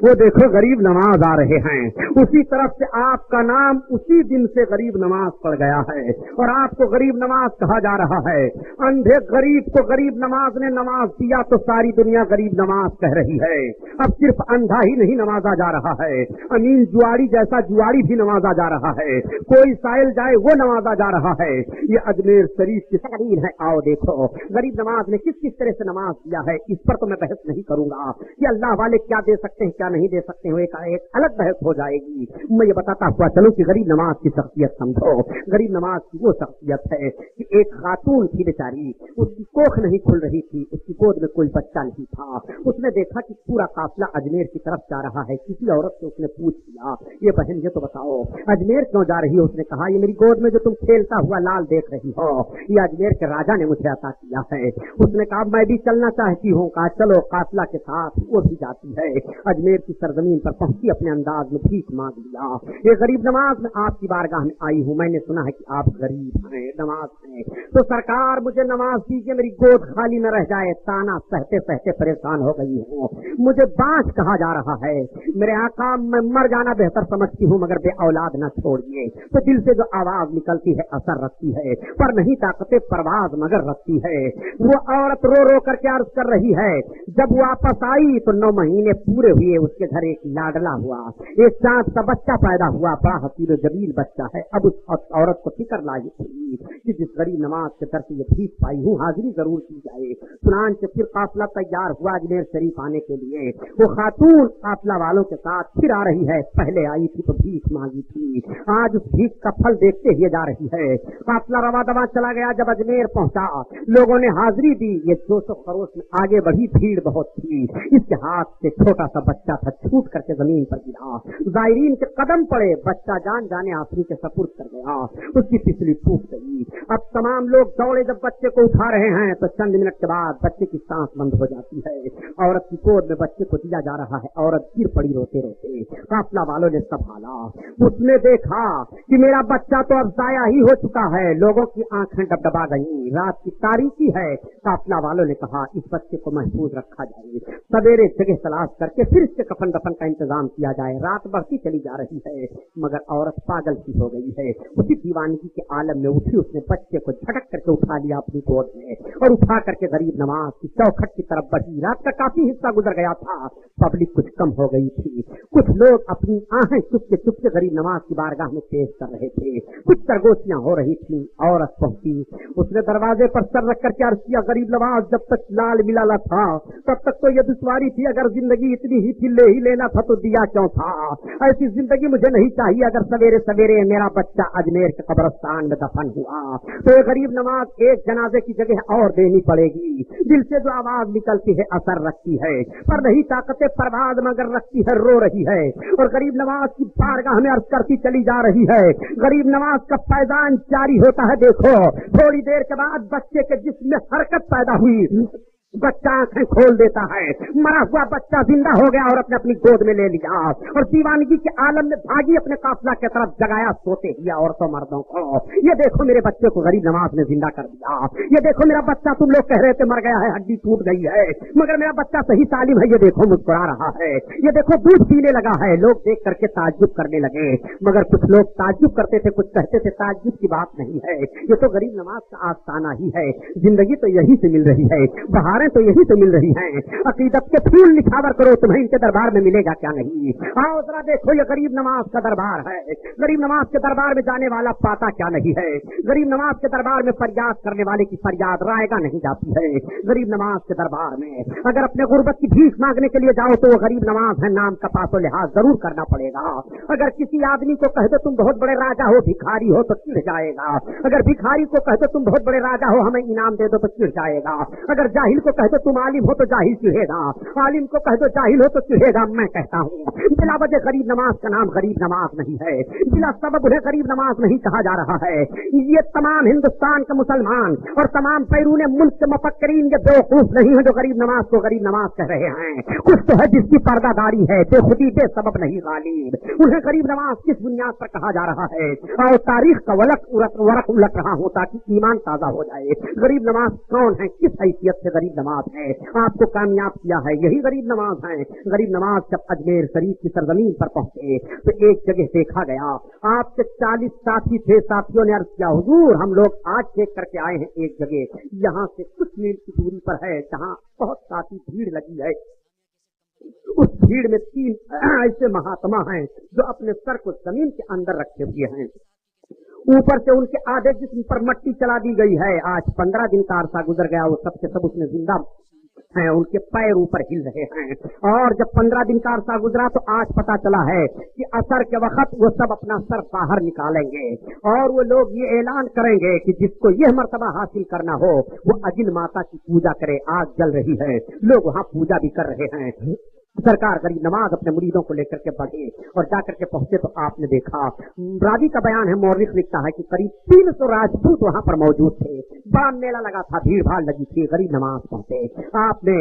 वो देखो गरीब नवाज आ रहे हैं। उसी तरफ से आपका नाम उसी दिन से गरीब नवाज पड़ गया है और आपको गरीब नवाज कहा जा रहा है। अंधे गरीब को गरीब नवाज ने नवाज दिया तो सारी दुनिया गरीब नवाज कह रही है। अब सिर्फ अंधा ही नहीं नवाजा जा रहा है, अमीन जुआड़ी जैसा जुआड़ी भी नवाजा जा रहा है, कोई साइल जाए वो नवाजा जा रहा है। ये अजमेर शरीफ की तकरीर है, आओ देखो गरीब नवाज ने किस किस तरह से नमाज दिया है। इस पर तो मैं बहस नहीं करूंगा कि अल्लाह वाले क्या दे सकते हैं क्या नहीं दे सकते हैं, एक अलग बहस हो जाएगी। मैं ये बताता हुआ चलूं कि गरीब नवाज की शख्सियत समझो। गरीब नवाज की वो शख्सियत है कि एक खातून थी बेचारी, उसकी कोख नहीं खुल रही थी, उसकी गोद में कोई बच्चा नहीं था। उसने देखा कि पूरा काफिला अजमेर की तरफ जा रहा है। किसी औरत से उसने पूछ लिया, ये बहन ये तो बताओ अजमेर क्यों जा रही हो? उसने कहा ये मेरी गोद में जो तुम खेलता हुआ लाल देख रही हो ये अजमेर के राजा ने मुझे अता किया है। उसने कहा मैं भी चलना चाहती हूँ। कहा चलो काफिला के साथ। वो भी जाती है अजमेर की सरजमीन पर पहुंची, अपने अंदाज में भीख मांग लिया। ये गरीब नवाज, मैं आपकी बारगाह में आई हूँ, मैंने सुना है कि आप गरीब हैं, नवाज हैं, तो सरकार मुझे नवाज दीजिए, मेरी गोद खाली न रह जाए। ताना सहते सहते परेशान हो गई हूँ, मुझे बांझ कहा जा रहा है। मेरे आका, मैं मर जाना बेहतर समझती हूँ, मगर बे औलाद न छोड़िए। तो दिल से जो आवाज निकलती है असर रखती है, पर नहीं ताकते परवाज मगर रखती है। वो औरत रो रो करके अर्ज कर रही है, जब वापस आई तो 9 महीने पूरे हुए, उसके घर एक लाडला हुआ, एक चांद का बच्चा पैदा हुआ, बड़ा हसीन जमील बच्चा है। अब उस औरत को फिक्र लाई थी कि जिस गरीब नवाज के दर से ये भीख पाई हूँ, हाजिरी जरूर की जाए। चुनांचे फिर काफिला तैयार हुआ अजमेर शरीफ आने के लिए। वो खातून काफिला वालों के साथ फिर आ रही है, पहले आई थी तो भीख मांगी थी, आज उस भीख का फल देखते हुए जा रही है। काफिला रवा दवा चला गया, जब अजमेर पहुंचा लोगों ने हाजिरी दी। ये 200 खरोश में आगे बढ़ी, भीड़ बहुत थी। इसके हाथ से छोटा सा बच्चा था, छूट करके जमीन पर गिरा, जायरीन के कदम पड़े, बच्चा जान जाने आखिरी के सपुर्द कर गया, उसकी पिछली टूट गई। अब तमाम लोग दौड़े, जब बच्चे को उठा रहे हैं तो चंद मिनट के बाद बच्चे की सांस बंद हो जाती है। औरत की गोद में बच्चे को दिया जा रहा है, औरत गिर पड़ी रोते रोते। काफिला वालों ने संभाला, उसने देखा कि मेरा बच्चा तो अब जाया ही हो चुका है। लोगों की आंखें डबडबा गई, रात की तारीकी है। काफिला वालों ने कहा, इस बच्चे को महफूज रखा जाए, सवेरे जगह तलाश करके फिर इसके कफन दफन का इंतजाम किया जाए। रात बढ़ती चली जा रही है, मगर औरत पागल सी हो गई है। उसी दीवानगी के आलम में उठी, उसने बच्चे को झटक करके उठा लिया अपनी गोद में और उठा करके गरीब नवाज की चौखट की तरफ बढ़ी। रात का काफी हिस्सा गुजर गया था, पब्लिक कुछ कम हो गई थी। कुछ लोग अपनी आहें चुपके चुपके गरीब नवाज की बारगाह में पेश कर रहे थे, कुछ सरगोशियां हो रही थी। औरत पहुंची, उसने दरवाजे पर सर रख करके अर्ज किया, गरीब नवाज, जब तक लाल मिलाला था तब तक तो ये दुश्वारी थी, अगर जिंदगी इतनी ही थी ले ही लेना था तो दिया क्यों था। ऐसी जिंदगी मुझे नहीं चाहिए। अगर सवेरे सवेरे मेरा बच्चा अजमेर के कब्रिस्तान में दफन हुआ तो ये गरीब नवाज एक जनाजे की जगह और देनी पड़ेगी। दिल से जो आवाज निकलती है असर रखती है, पर नहीं ताकते परवाज मगर रखती है, रो रही है। और गरीब नवाज की बारगाह में अर्ज करती चली जा रही है। गरीब नवाज का पैदान जारी होता है। देखो, थोड़ी देर के बाद बच्चे के जिस्म में हरकत पैदा हुई, बच्चा आंखें खोल देता है, मरा हुआ बच्चा जिंदा हो गया और अपने अपनी गोद में ले लिया और दीवानगी के आलम में भागी अपने काफिला की तरफ, जगाया सोते ही औरतों मर्दों को। ये देखो मेरे बच्चे को गरीब नवाज ने जिंदा कर दिया, ये देखो मेरा बच्चा, तुम लोग कह रहे थे मर गया है, हड्डी टूट गई है, मगर मेरा बच्चा सही सालिम है। ये देखो मुस्कुरा रहा है, ये देखो दूध पीने लगा है। लोग देख करके ताज्जुब करने लगे, मगर कुछ लोग ताज्जुब करते थे, कुछ कहते थे ताज्जुब की बात नहीं है, ये तो गरीब नवाज का आस्ताना ही है। जिंदगी तो यही से मिल रही है, तो यही से मिल रही हैं। अकीदत के फूल निछावर करो, तुम्हें इनके दरबार में मिलेगा क्या नहीं। आओ जरा देखो, ये गरीब नवाज का दरबार है। गरीब नवाज के दरबार में जाने वाला पाता क्या नहीं है। गरीब नवाज के दरबार में फरियाद करने वाले की फरियाद रायगा नहीं जाती है। गरीब नवाज के दरबार में अगर अपने गुर्बत की भीख मांगने के लिए जाओ तो वो गरीब नवाज है, नाम का पासो लिहाज जरूर करना पड़ेगा। अगर किसी आदमी को कह दो तुम बहुत बड़े राजा हो, भिखारी हो, तो चिढ़ जाएगा। अगर भिखारी को कह दो तुम बहुत बड़े राजा हो, हमें इनाम दे दो, तो चिढ़ जाएगा। अगर जाहिल को कह दो तुम आलिम हो तो जाहिल चिढ़ेगा, आलिम को कह दो जाहिल हो तो चिढ़ेगा। मैं कहता हूँ बिला वजह गरीब नवाज का नाम गरीब नवाज नहीं है, बिला सबब उन्हें गरीब नवाज नहीं कहा जा रहा है। ये तमाम हिंदुस्तान के मुसलमान और तमाम बैरून मुल्क के मुफक्किरीन ये बेवकूफ नहीं है जो गरीब नवाज को गरीब नवाज कह रहे हैं। कुछ तो है जिसकी पर्दादारी है, बेखुदी बेसबब नहीं गालिब। उन्हें गरीब नवाज किस बुनियाद पर कहा जा रहा है, और तारीख का वरक उलट रहा हूँ ताकि ईमान ताजा हो जाए। गरीब नवाज कौन है, किस हैसियत से गरीब नवाज है, आपको कामयाब किया है, यही गरीब नवाज है। गरीब नवाज जब अजमेर शरीफ की सरजमीन पर पहुंचे तो एक जगह देखा गया, आपके 40 साथी थे। साथियों ने अर्ज किया, हुजूर हम लोग आज चेक करके आए हैं एक जगह, यहाँ से कुछ मील की दूरी पर है, जहाँ बहुत साथी भीड़ लगी है। उस भीड़ में 3 ऐसे महात्मा हैं जो अपने सर को जमीन के अंदर रखे हुए हैं, ऊपर से उनके आधे जिस्म पर मट्टी चला दी गई है। आज 15 दिन का अरसा गुजर गया, वो सबके सब उसमें जिंदा हैं, उनके पैर ऊपर हिल रहे हैं। और जब 15 दिन का अरसा गुजरा तो आज पता चला है कि असर के वक्त वो सब अपना सर बाहर निकालेंगे और वो लोग ये ऐलान करेंगे कि जिसको यह मर्तबा हासिल करना हो वो अजिल माता की पूजा करे। आग जल रही है, लोग वहाँ पूजा भी कर रहे हैं। सरकार गरीब नवाज अपने मुरीदों को लेकर के बढ़े और जाकर के पहुंचे तो आपने देखा, रावी का बयान है, मौरिख लिखता है कि करीब 300 राजपूत वहां पर मौजूद थे। बड़ा मेला लगा था, भीड़ भाड़ लगी थी। गरीब नवाज पहुंचे, आपने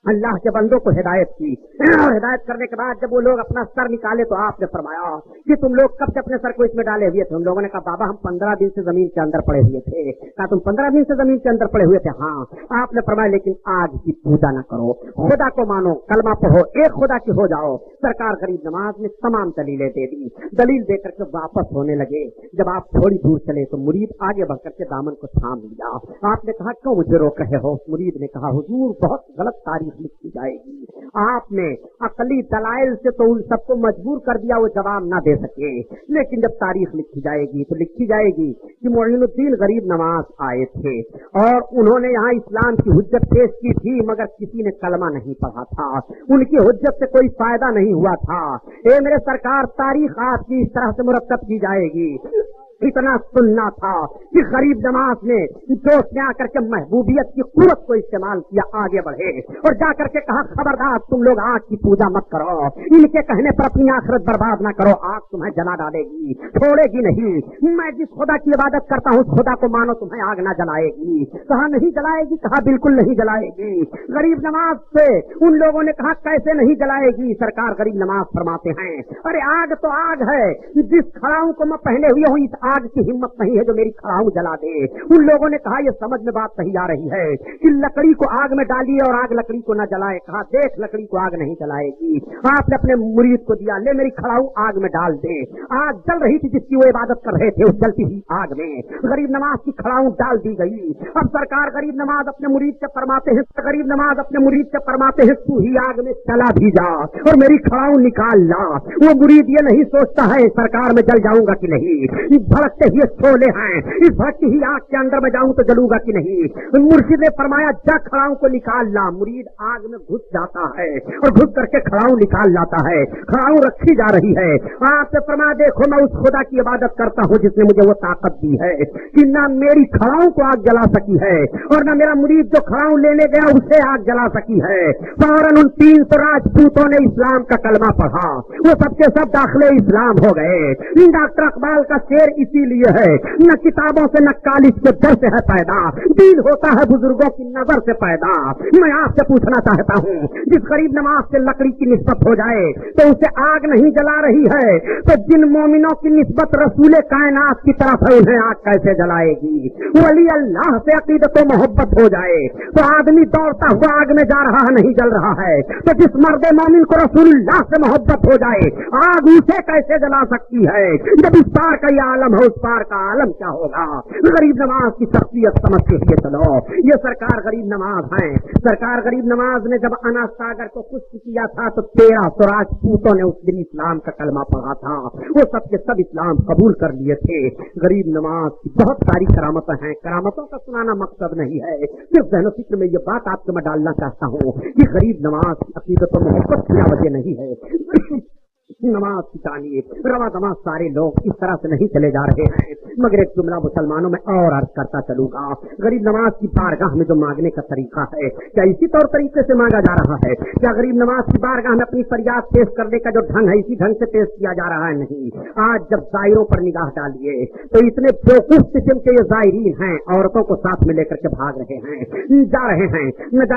अल्लाह के बंदों को हिदायत की, और हिदायत करने के बाद जब वो लोग अपना सर निकाले तो आपने फरमाया कि तुम लोग कब से अपने सर को इसमें डाले हुए थे? हम लोगों ने कहा बाबा हम 15 दिन से जमीन के अंदर पड़े हुए थे। कहा तुम 15 दिन से जमीन के अंदर पड़े हुए थे? हाँ। आपने फरमाया लेकिन आग की पूजा न करो, खुदा को मानो, कलमा पढ़ो, एक खुदा की हो जाओ। सरकार गरीब नवाज ने तमाम दलीलें दे दी, दलील देकर के वापस होने लगे। जब आप थोड़ी दूर चले तो मुरीद आगे बढ़कर के दामन को थाम लिया। आपने कहा क्यों मुझे रोक रहे हो? मुरीद ने कहा हुजूर बहुत गलत तारीख लिखी जाएगी। आपने अकली दलाइल से तो उन सबको मजबूर कर दिया वो जवाब ना दे सके, लेकिन जब तारीख लिखी जाएगी तो लिखी जाएगी कि मोइनुद्दीन गरीब नवाज आए थे और उन्होंने यहाँ इस्लाम की हुज्जत पेश की थी, मगर किसी ने कलमा नहीं पढ़ा था, उनकी हुज्जत से कोई फायदा नहीं हुआ था। ए मेरे सरकार, तारीख आपकी इस तरह से मुरतब की जाएगी। इतना सुनना था कि गरीब नवाज ने जोश में आकर के महबूबियत की कुव्वत को इस्तेमाल किया, आगे बढ़े और जाकर के कहा खबरदार तुम लोग आग की पूजा मत करो, इनके कहने पर अपनी आखिरत बर्बाद ना करो, आग तुम्हें जला डालेगी, छोड़ेगी नहीं। मैं जिस खुदा की इबादत करता हूँ उस खुदा को मानो, तुम्हें आग ना जलाएगी। कहा नहीं जलाएगी? कहा बिल्कुल नहीं जलाएगी। गरीब नवाज से उन लोगों ने कहा कैसे नहीं जलाएगी? सरकार गरीब नवाज फरमाते हैं अरे आग तो आग है, जिस खड़ाऊ को मैं पहने हुए हूँ इस आग की हिम्मत नहीं है जो मेरी खड़ाऊ जला दे। उन लोगों ने कहा ये समझ में बात नहीं आ रही है कि लकड़ी को आग में डालिए और आग लकड़ी को न जलाए। कहा देख लकड़ी को आग नहीं जलाएगी। आपने अपने मुरीद को दिया, ले मेरी खड़ाऊ आग में डाल दे। आग जल रही थी जिसकी वो इबादत कर रहे थे, उस जलती हुई आग में गरीब नवाज की खड़ाऊ डाल दी गई। अब सरकार गरीब नवाज अपने मुरीद से फरमाते हैं, गरीब नवाज अपने मुरीद से फरमाते हैं तू ही आग में चला भी जा और मेरी खड़ाऊ निकाल ला। वो मुरीद ये नहीं सोचता है सरकार में जल जाऊंगा कि नहीं, भड़कते हुए शोले हैं, इस भड़कती ही आग के अंदर में जाऊं तो जलूंगा कि नहीं। मुर्शिद ने फरमाया जा खड़ाऊ को निकाल ला। मुरीद आग में घुस जाता है और घुस करके खड़ाऊ निकाल लाता है, खड़ाऊ रखी जा रही है। आपसे फरमाया देखो मैं उस खुदा की इबादत करता हूँ जिसने मुझे वो ताकत दी है कि ना मेरी खड़ाऊ को आग जला सकी है और ना मेरा मुरीद जो खड़ाऊ लेने गया उसे आग जला सकी है। फौरन उन 300 राजपूतों ने इस्लाम का कलमा पढ़ा, वो सबके सब दाखिले इस्लाम हो गए। डॉक्टर अकबाल का शेर इसीलिए है न किताबों से न कालिज के डर से है पैदा, दीन होता है बुजुर्गों की नजर से पैदा। मैं आपसे पूछना चाहता हूँ जिस गरीब नवाज से लकड़ी की निस्बत हो जाए तो उसे आग नहीं जला रही है, तो जिन मोमिनों की निस्बत रसूले कायनात की तरफ है उन्हें आग कैसे जलाएगी? वली अल्लाह से अकीदत और मोहब्बत हो जाए तो आदमी दौड़ता हुआ आग में जा रहा है, नहीं जल रहा है। तो जिस मर्द मोमिन को रसूलुल्लाह से मोहब्बत हो जाए आग उसे कैसे जला सकती है? जब इस पार का ये आलम है उस पार का आलम क्या होगा? गरीब नवाज की शख्सियत समझते हुए चलो। ये सरकार गरीब नवाज हैं। सरकार गरीब नवाज ने जब अनास सागर को कुछ किया था तो 1300 राजपूतों ने उस दिन इस्लाम का कलमा पढ़ा था, वो सब के सब इस्लाम कबूल कर लिए थे। गरीब नवाज की बहुत सारी करामतें हैं, करामतों का सुनाना मकसद नहीं है, सिर्फ ज़हन फिक्र में ये बात आपको मैं डालना चाहता हूँ कि गरीब नवाज की अकीदत और मोहब्बत की वजह नहीं है। नमाज की तालीम रवा दमा सारे लोग इस तरह से नहीं चले जा रहे हैं, मगर एक जुमला मुसलमानों में और अर्ज करता चलूंगा। गरीब नवाज की बारगाह में जो मांगने का तरीका है क्या इसी तौर तरीके से मांगा जा रहा है? क्या गरीब नवाज की बारगाह में अपनी फरियाद पेश करने का जो ढंग है इसी ढंग से पेश किया जा रहा है? नहीं। आज जब जायरों पर निगाह डालिए तो इतने बेवकूफ किस्म के ये जायरीन हैं, औरतों को साथ में लेकर के भाग रहे हैं, जा रहे हैं, न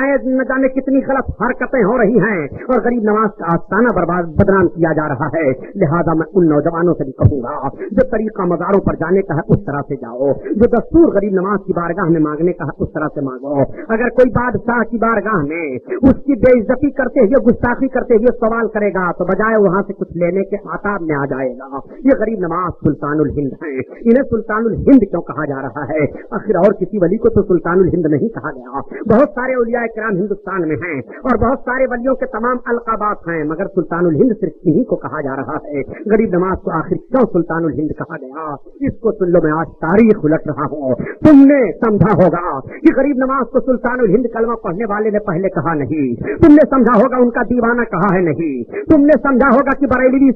जाने कितनी गलत हरकतें हो रही हैं और गरीब नवाज का आस्ताना बदनाम किया जा रहा है। लिहाजा मैं उन नौजवानों से भी कहूंगा जो तरीका मज़ारों पर जाने का है उस तरह से जाओ, जो दस्तूर गरीब नवाज की बारगाह में मांगने का है उस तरह से मांगो। अगर कोई बादशाह की बारगाह में उसकी बेइज्जती करते हुए गुस्ताखी करते हुए सवाल करेगा तो बजाय वहां से कुछ लेने के आताब में आ जाएगा। ये गरीब नवाज सुल्तानुल हिंद है, इन्हें सुल्तानुल हिंद क्यों कहा जा रहा है? आखिर और किसी वली को तो सुल्तानुल हिंद नहीं कहा गया। बहुत सारे औलिया किराम हिंदुस्तान में हैं और बहुत सारे वलियों के तमाम अलकाबात हैं, मगर सुल्तानुल हिंद सिर्फ इन्हीं को कहा जा रहा है। गरीब नवाज को आखिर क्यों सुल्तानुल हिंद कहा गया? इसको सुन लो, मैं आज तारीख उलट रहा हूँ। तुमने समझा होगा कि गरीब नवाज को सुल्तानुल हिंद कलमा पढ़ने वाले ने पहले कहा नहीं, तुमने समझा होगा उनका दीवाना कहा है नहीं, तुमने समझा होगा कि बरेली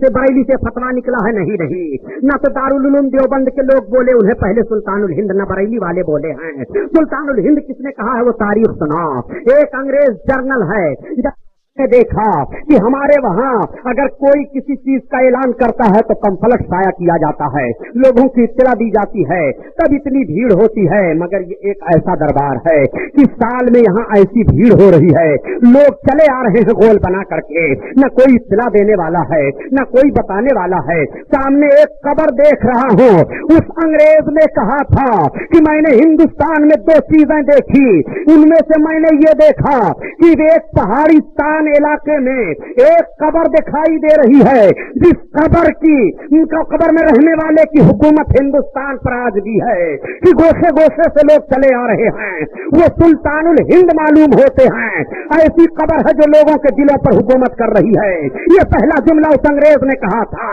से फतवा निकला है नहीं। न तो दारुल उलूम देवबंद के लोग बोले उन्हें पहले सुल्तानुल हिंद, न बरेली वाले बोले हैं। सुल्तानुल हिंद किसने कहा है वो तारीख सुना। एक अंग्रेज जर्नल है देखा कि हमारे वहाँ अगर कोई किसी चीज का ऐलान करता है तो पंफलेट शाया किया जाता है, लोगों की इत्तला दी जाती है, तब इतनी भीड़ होती है। मगर ये एक ऐसा दरबार है कि साल में यहाँ ऐसी भीड़ हो रही है, लोग चले आ रहे हैं गोल बना करके, न कोई इत्तला देने वाला है, न कोई बताने वाला है। सामने एक कब्र देख रहा हूँ, उस अंग्रेज ने कहा था कि मैंने हिंदुस्तान में दो चीजें देखी, उनमें से मैंने ये देखा कि एक पहाड़िस्तान इलाके में एक कब्र दिखाई दे रही है, जिस कब्र की उनका कब्र में रहने वाले की हुकूमत हिंदुस्तान पर आज भी है, कि गोशे गोशे से लोग चले आ रहे हैं, वो सुल्तानुल हिंद मालूम होते हैं। ऐसी कब्र है जो लोगों के दिलों पर हुकूमत कर रही है। ये पहला जुमला उस अंग्रेज ने कहा था।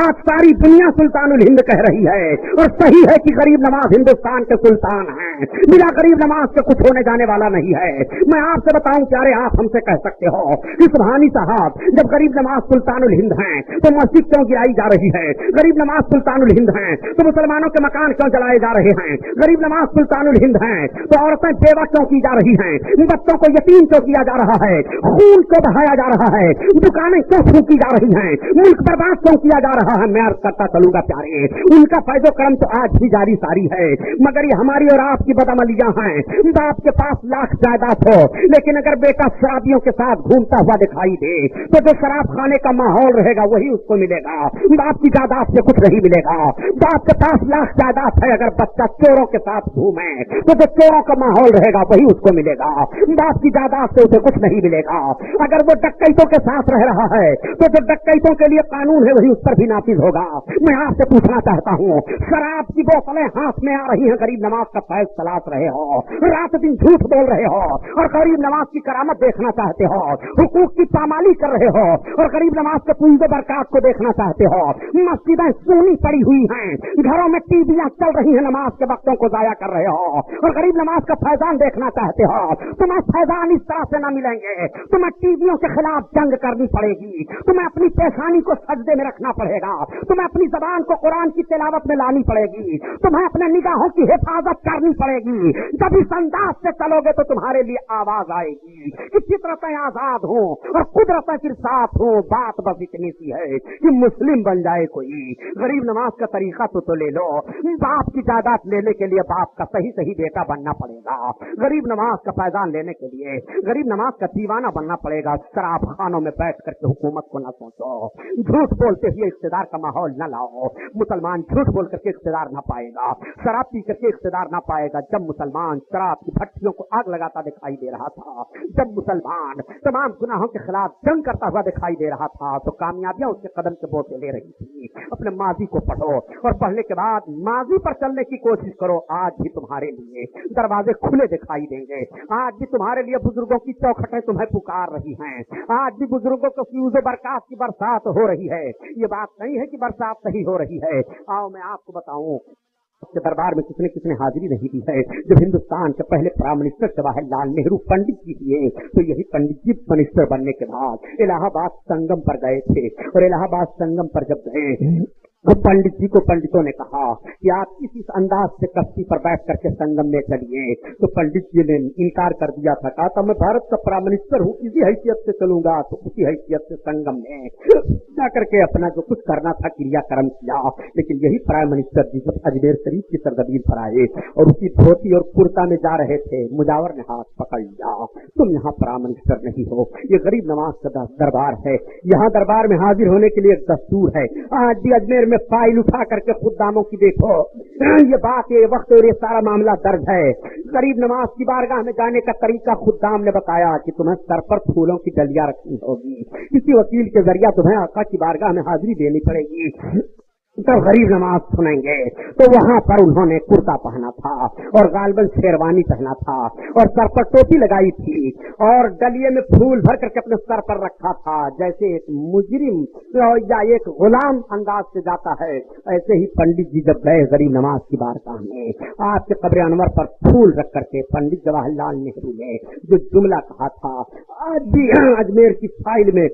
आज सारी दुनिया सुल्तानुल हिंद कह रही है, और सही है कि गरीब नवाज हिंदुस्तान के सुल्तान हैं, बिना गरीब नवाज के कुछ होने जाने वाला नहीं है। मैं आपसे बताऊं प्यारे, आप हमसे कह सकते हो कि सुबहानी साहब, जब गरीब नवाज सुल्तानुल हिंद हैं तो मस्जिद क्यों गिराई जा रही है? गरीब नवाज सुल्तानुल हिंद हैं तो मुसलमानों के मकान क्यों जलाए जा रहे हैं? गरीब नवाज सुल्तानुल हिंद हैं तो औरतें बेवा क्यों की जा रही हैं? बच्चों को यतीम क्यों किया जा रहा है? खून क्यों बहाया जा रहा है? दुकानें क्यों फूकी जा रही हैं? मुल्क बर्बाद क्यों किया जा रहा है? मैं अर्ज करता चलूंगा प्यारे, उनका फैजो करम तो आज भी जारी सारी है, मगर ये हमारी और आपकी बदअमलियां हैं। बाप के पास लाख जायदाद हो, लेकिन अगर बेटा शराबियों के साथ घूमता हुआ दिखाई दे तो जो शराब खाने का माहौल रहेगा वही उसको मिलेगा। बाप की जायदाद से कुछ नहीं मिलेगा। बाप के पास लाख जायदाद है, अगर बच्चा चोरों के साथ घूमे तो जो चोरों का माहौल रहेगा वही उसको मिलेगा। बाप की जायदाद से उसे कुछ नहीं मिलेगा। अगर वो डकैतों के साथ रह रहा है तो जो डकैतों के लिए कानून है वही उस पर भी नाफिज होगा। मैं आपसे पूछना चाहता हूँ, शराब की बोतलें हाथ में आ रही हैं, गरीब नवाज का फैज तलाश रहे हो, रात दिन झूठ बोल रहे हो और गरीब नवाज की करामत देखना चाहते हो, हुकूक की पामाली कर रहे हो और गरीब नवाज के पुंजो बरकत को देखना चाहते हो। मस्जिदें सूनी पड़ी हुई हैं, घरों में टीवियां चल रही हैं, नमाज के वक्तों को जाया कर रहे हो और गरीब नवाज का फैजान देखना चाहते हो। तुम्हें फैजान इस तरह से न मिलेंगे, तुम्हें टीवियों के खिलाफ जंग करनी पड़ेगी, तुम्हें अपनी पेशानी को सजदे में रखना पड़ेगा, तुम्हें अपनी जबान को कुरान की तिलावत में लानी पड़ेगी, तुम्हें अपने निगाहों की हिफाजत करनी पड़ेगी। जब इस अंदाज से चलोगे तो तुम्हारे लिए आवाज आएगी कि फितरतें आजाद हो और कुदरतें फिर साथ हो। बात बस इतनी सी है कि मुस्लिम बन जाए कोई। गरीब नवाज का तरीका तो ले लो, बाप की जायदाद लेने के लिए बाप का सही सही बेटा बनना पड़ेगा। गरीब नवाज का फैजान लेने के लिए गरीब नवाज का दीवाना बनना पड़ेगा। शराब खानों में बैठ करके हुकूमत को न सोचो, झूठ बोलते हुए इख्तिदार का माहौल न लाओ। मुसलमान झूठ बोल करके इख्तिदार न पाएगा, शराब पी करके इख्तिदार न पाएगा। जब मुसलमान शराब की भट्टियों को आग लगाता दिखाई दे रहा था, जब मुसलमान तमाम गुनाहों के खिलाफ जंग करता हुआ दिखाई दे रहा था, तो कामयाबियां उसके कदम के बोते ले रही थी। अपने माजी को पढ़ो और पढ़ने के बाद माजी पर चलने की कोशिश करो। आज भी तुम्हारे लिए दरवाजे खुले दिखाई देंगे, आज भी तुम्हारे लिए बुजुर्गों की चौखटें तुम्हें पुकार रही हैं, आज भी बुजुर्गों को फ्यूज़ बरसात की बरसात हो रही है। ये बात नहीं है कि बरसात नहीं हो रही है। आओ मैं आपको बताऊं, के दरबार में किसने हाजिरी नहीं दी है। जब हिंदुस्तान के पहले प्राइम मिनिस्टर जवाहरलाल नेहरू पंडित जी थे, तो यही पंडित जी मिनिस्टर बनने के बाद इलाहाबाद संगम पर गए थे और इलाहाबाद संगम पर जब गए तो पंडित जी को पंडितों ने कहा कि आप इस अंदाज से कश्ती पर बैठ करके संगम में चलिए, तो पंडित जी ने इनकार कर दिया था। कहा था मैं भारत का प्राइम मिनिस्टर हूँ, इसी हैसियत से चलूंगा। तो उसी हैसियत से संगम में जा करके अपना जो कुछ करना था क्रियाक्रम किया। लेकिन यही प्राइम मिनिस्टर जी जब अजमेर शरीफ की सरजमीन पर आए और उसी धोती और कुर्ता में जा रहे थे, मुजावर ने हाथ पकड़ लिया, तुम यहाँ प्राइम मिनिस्टर नहीं हो, ये गरीब नवाज का दरबार है, यहाँ दरबार में हाजिर होने के लिए एक दस्तूर है। आज भी अजमेर में फाइल उठा करके खुदामों की देखो, ये बात ये वक्त और ये सारा मामला दर्ज है। गरीब नवाज की बारगाह में जाने का तरीका खुदाम ने बताया कि तुम्हें सर पर फूलों की डलियां रखनी होगी, किसी वकील के जरिया तुम्हें आका की बारगाह में हाजिरी देनी पड़ेगी। तो गरीब नमाज सुनेंगे तो वहां पर उन्होंने कुर्ता पहना था और गालबन शेरवानी पहना था और सर पर टोपी लगाई थी और डलिये में फूल भर करके अपने सर पर रखा था। जैसे एक मुजरिम या एक गुलाम अंदाज से जाता है, ऐसे ही पंडित जी जब गए गरीब नमाज की बारगाह में, आपके कब्र अनवर पर फूल रख करके पंडित जवाहरलाल नेहरू ने जो जुमला कहा था, आज भी अजमेर की फाइल में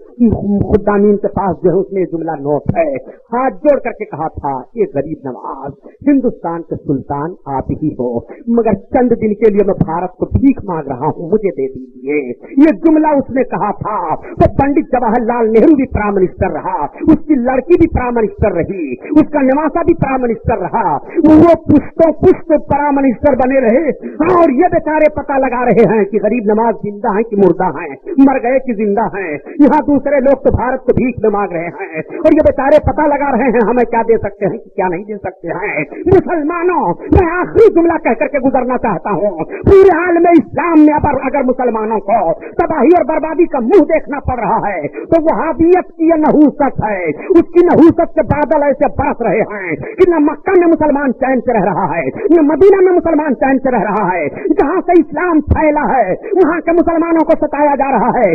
खुदामीन के पास जो है उसमें जुमला नोट है, हाथ जोड़ करके कहा था, ये गरीब नवाज हिंदुस्तान के सुल्तान आप ही हो, मगर चंद दिन के लिए मैं भारत को भीख मांग रहा हूँ, मुझे दे दीजिए। चाहिए। ये जुमला उसने कहा था तो पंडित जवाहरलाल नेहरू भी प्राइम मिनिस्टर रहा, उसकी लड़की भी प्राइम मिनिस्टर रही, उसका नवासा भी प्राइम मिनिस्टर रहा, वो पुश्तों पुश्त प्राइम मिनिस्टर बने रहे। और ये बेचारे पता लगा रहे हैं कि गरीब नवाज जिंदा है कि मुर्दा है, मर गए कि जिंदा है। यहाँ दूसरे लोग तो भारत को भीख में मांग रहे हैं और ये बेचारे पता लगा रहे हैं हमें क्या दे सकते हैं कि क्या नहीं दे सकते हैं। मुसलमानों, मैं आखिरी जुमला कह करके गुजरना चाहता हूँ। पूरे हाल में इस्लाम में अगर मुसलमानों को तबाही और बर्बादी का मुंह देखना पड़ रहा है तो वहाबियत की यह नहूसत है, उसकी नहूसत के बादल ऐसे बरस रहे हैं कि न मक्का में मुसलमान चैन से रह रहा है, न मदीना में मुसलमान चैन से रह रहा है। जहाँ से इस्लाम फैला है वहाँ के मुसलमानों को सताया जा रहा है,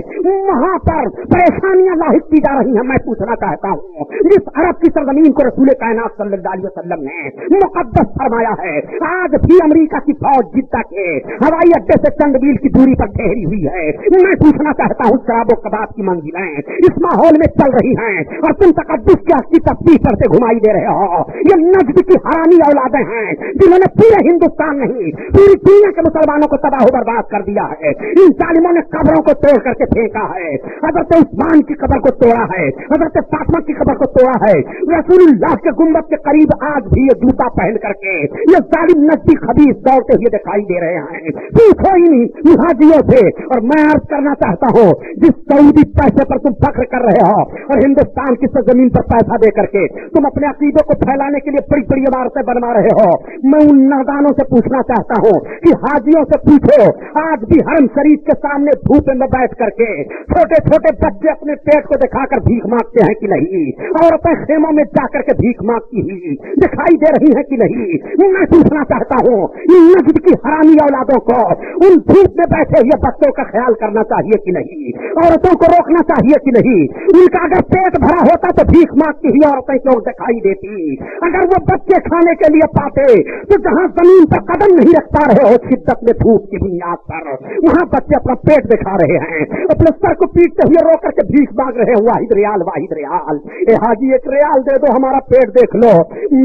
वहाँ पर परेशानियां लाहिक की जा रही हैं। मैं पूछना चाहता हूँ, जिस अरब की सरजमीन को रसूल कायनात सल्लल्लाहु अलैहि वसल्लम ने मुकद्दस फरमाया है, आज भी अमेरिका की फौज जिद्दा के हवाई अड्डे से चंद मील की दूरी पर ठहरी हुई है। मैं पूछना चाहता हूँ, शराबो कबाब की मंजिलें इस माहौल में चल रही हैं और तुम तकद्दुस की तस्वीर पर से घुमाई दे रहे हो। ये नज्द की हरामी औलादें हैं जिन्होंने पूरे हिंदुस्तान नहीं पूरी दुनिया के मुसलमानों को तबाह बर्बाद कर दिया है। इन जालिमों ने कब्रों को तोड़ करके फेंका है, हजरत उस्मान की कब्र को तोड़ा है, हजरत फातिमा की कब्र को तोड़ा है। रसूलुल्लाह के गुंबद के करीब आज भी ये जूता पहन करके ये जालिम नजदी खबीस दौड़ते हुए दिखाई दे रहे हैं। पूछो ही मुहाजिरों से। और मैं अर्ज करना चाहता हूँ, जिस सऊदी पैसे पर तुम फख्र कर रहे हो और हिंदुस्तान की जमीन पर पैसा दे करके तुम अपने अकीदों को फैलाने के लिए बड़ी बड़ी इमारतें बनवा रहे हो, मैं उन नादानों से पूछना चाहता हूँ कि हाजियों से पूछो, आज भी हरम शरीफ के सामने धूप में बैठ करके छोटे छोटे बच्चे अपने पेट को दिखाकर भीख मांगते हैं कि नहीं? औरतें खेमों में जाकर के भीख मांगती ही दिखाई दे रही है कि नहीं? मैं पूछना चाहता हूँ, इन नजद की हरामी औलादों को उन धूप में बैठे हुए बच्चों का ख्याल करना चाहिए कि नहीं? औरतों को रोकना चाहिए कि नहीं? उनका अगर पेट भरा होता तो भीख मांगती ही औरतें क्यों दिखाई देती? अगर वो बच्चे खाने के लिए पाते तो जहाँ जमीन पर कदम नहीं रख पा रहे हो शिद्दत में धूप की बुनियाद पर, वहाँ बच्चे अपना पेट दिखा रहे हैं, अपने सर को पीटते हुए रो करके भीख मांग रहे हैं, वाहिद रियाल वाहिद रियाल, ए हाजी एक रियाल दे दो, हमारा पेट देख लो।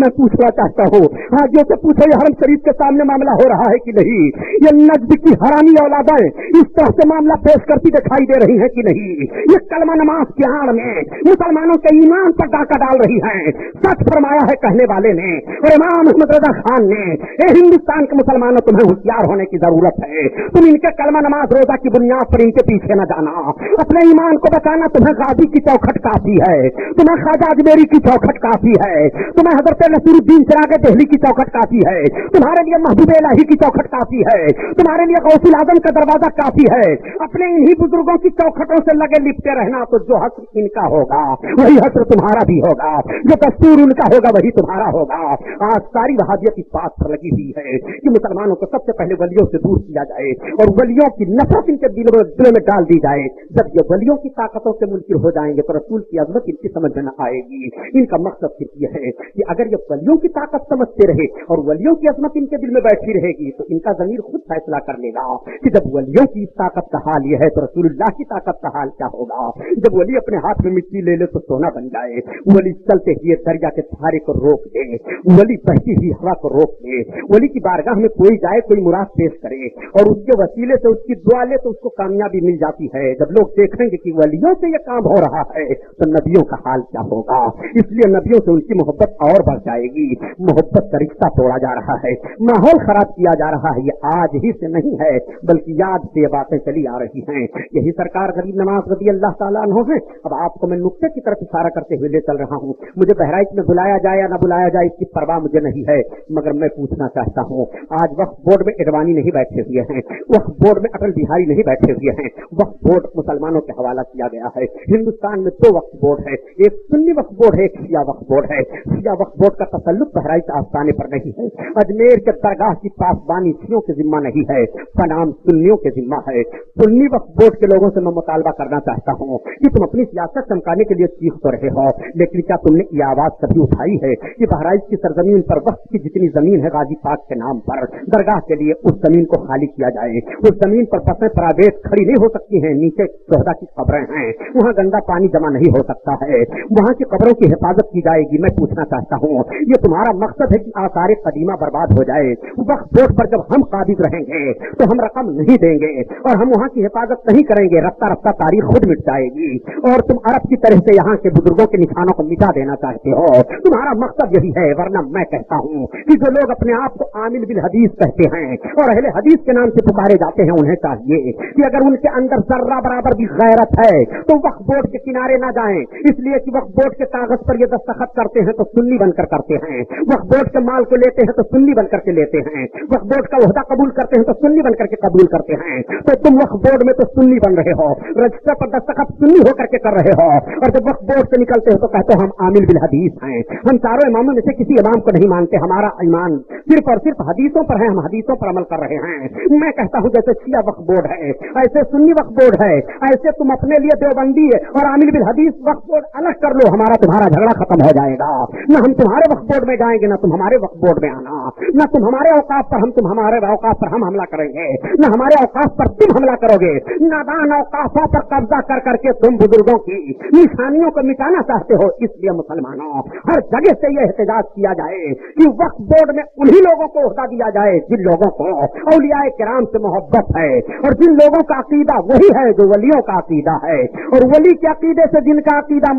मैं पूछना चाहता हूँ, हाजियों से पूछो ये हरम शरीफ के सामने मामला हो रहा है कि नहीं? ये नजद की हरामी औलादें इस तरह से मामला पेश करती दिखाई दे रही है कि नहीं? ये कलमा नमाज की आड़ में मुसलमानों के ईमान पर डाका डाल रही है। सच फरमाया है कहने वाले ने और इमाम अहमद रजा खान ने, हिंदुस्तान के मुसलमानों तुम्हें होशियार होने की जरूरत है। तुम इनके कलमा नमाज रोजा की बुनियाद पर इनके पीछे न जाना। अपने ईमान को बचाना तुम्हें गाजी की चौखट काफी है, तुम्हें ख्वाजा अजमेरी की चौखट काफी है, तुम्हें हजरत नसीरुद्दीन चिराग देहली की चौखट काफी है, तुम्हारे लिए महबूब इलाही की चौखट काफी है, तुम्हारे लिए गौसुल आजम का दरवाजा काफी है। अपने इन्हीं बुजुर्गों की चौखटों से लगे लिपटे रहना, तो जो हस्र इनका होगा वही हस्र तुम्हारा भी होगा, जो दस्तूर उनका होगा वही तुम्हारा होगा। आज सारी वहाबियत इस बात पर लगी हुई है कि मुसलमानों को सबसे पहले वलियों से दूर किया जाए और वलियों की नफरत इनके दिलों में डाल दी जाए। जब ये वलियों की ताकतों से मुनकिर हो जाएंगे तो रसूल की अजमत इनकी समझ में न आएगी। इनका मकसद सिर्फ यह है कि अगर ये वलियों की ताकत समझते रहे और वलियों की अजमत इनके दिल में बैठी रहेगी तो इनका ज़मीर खुद फैसला कर लेगा कि जब वलियों की ताकत का हाल यह है तो रसूलुल्लाह की ताकत का हाल क्या होगा। जब वली अपने हाथ में मिट्टी ले ले तो सोना बन जाए, वली चलते हुए दरिया के धारे को रोक दे, वली बहती हुई हवा को रोक दे, वली की बारगाह में कोई जाए कोई मुराद पेश करे और उसके वसीले से उसकी दुआ ले तो उसको कामयाबी मिल जाती है। जब लोग देखेंगे कि वलियों से यह काम हो रहा है तो नबियों का हाल क्या होगा। इसलिए नबियों से उनकी मोहब्बत और बढ़ जाएगी। मोहब्बत का रिश्ता तोड़ा जा रहा है, माहौल खराब किया जा रहा है। ये आज ही से नहीं है बल्कि याद से ये बातें चली आ रही हैं। यही सरकार गरीब नवाज रज़ी अल्लाह ताला अन्हु है। अब आपको मैं नुक्ते की तरफ इशारा करते हुए ले चल रहा हूँ। मुझे बहराइच में बुलाया जाए या न बुलाया जाए इसकी परवाह मुझे नहीं है, मगर मैं पूछना चाहता हूँ, आज वक्फ बोर्ड में एडवाणी नहीं बैठे हुए हैं, वक्फ बोर्ड में अटल बिहारी नहीं बैठे हुए हैं, वक्फ बोर्ड मुसलमानों के हवाला किया गया है। हिंदुस्तान में 2 वक्फ बोर्ड है, एक सुन्नी वक्फ बोर्ड है, एक शिया वक्फ बोर्ड है। शिया वक्फ बोर्ड का तसल्लुत बहराइच आस्थाने पर नहीं है, अजमेर के दरगाह की पासबानी शियों के जिम्मा नहीं है, पनाम सुन्नियों के जिम्मा है। सुन्नी वक्फ बोर्ड के लोगों से मैं मुतालबा करना चाहता हूँ कि तुम अपनी सियासत चमकाने के लिए चीख तो रहे हो, लेकिन क्या तुमने ये आवाज कभी उठाई है कि बहराइच की सरजमीन पर वक्त की जितनी जमीन है गाजी पाक के नाम पर दरगाह के लिए, उस जमीन को खाली किया जाए। उस जमीन पर बसें प्राइवेट खड़ी नहीं हो सकती हैं, नीचे शोहदा की कब्रें हैं, वहाँ गंदा पानी जमा नहीं हो सकता है, वहाँ की कब्रों की हिफाजत की जाएगी। मैं पूछना चाहता हूँ, ये तुम्हारा मकसद है कि आसार कदीमा बर्बाद हो जाए? वक्फ बोर्ड पर जब हम काबिज रहेंगे तो हम रकम नहीं देंगे, और हम वहाँ की हिफाजत नहीं करेंगे, रफ्ता रफ्ता तारीख खुद मिट जाएगी। और तुम अरब की तरह से यहाँ के बुजुर्गों के निशानों को मिटा देना चाहते हो, तुम्हारा मकसद यही है। वरना मैं कहता हूँ कि जो लोग अपने आप को आमिल बिल हदीस कहते हैं और अहले हदीस के नाम से पुकारे जाते हैं, उन्हें चाहिए कि अगर उनके अंदर जर्रा बराबर भी गैरत है तो वक्फ बोर्ड के किनारे ना जाएं, इसलिए कि वक्फ बोर्ड के कागज पर ये दस्तखत करते हैं तो सुन्नी बनकर करते हैं, वक्फ बोर्ड के माल को लेते हैं तो सुन्नी बनकर के लेते हैं, वक्फ बोर्ड का ओहदा कबूल करते हैं तो सुन्नी बनकर के कबूल करते हैं। तो तुम वक्फ बोर्ड में तो सुन्नी बन रहे हो, रजिस्टर पर दस्तखत सुन्नी होकर के कर रहे हो, और जब वक्फ बोर्ड से निकलते हो तो कहते हो हम आमिल बिल हदीस हैं। हम चारों इमामों में से किसी इमाम को नहीं मानते, हमारा ईमान सिर्फ और सिर्फ हदीसों पर है, हम हदीसों पर अमल कर रहे हैं। मैं कहता हूँ जैसे शिया वक्फ बोर्ड है, ऐसे सुन्नी वक्फ बोर्ड है, ऐसे तुम अपने लिए देवबंदी और आमिल बिल हदीस वक्फ बोर्ड अलग कर लो, हमारा तुम्हारा झगड़ा खत्म हो जाएगा। न हम तुम्हारे वक्फ बोर्ड में जाएंगे, न तुम हमारे वक्फ बोर्ड में आना, न तुम हमारे औकाफ पर हम तुम हमारे औकाफ पर हम हमला करेंगे, न हमारे औकाफ पर तुम हमला करोगे। नादान औकाफों पर कब्जा कर करके तुम बुजुर्गों की निशानियों को मिटाना चाहते हो। इसलिए मुसलमानों, हर जगह से यह एहतजाज किया जाए कि वक्फ बोर्ड में उन्हीं लोगों को ओहदा दिया जाए जिन लोगों को औलियाए किराम से मोहब्बत है, और जिन लोगों का अकीदा वही है जो वलियों का अकीदा है, और वली के अकीदे से जिनका अकीदा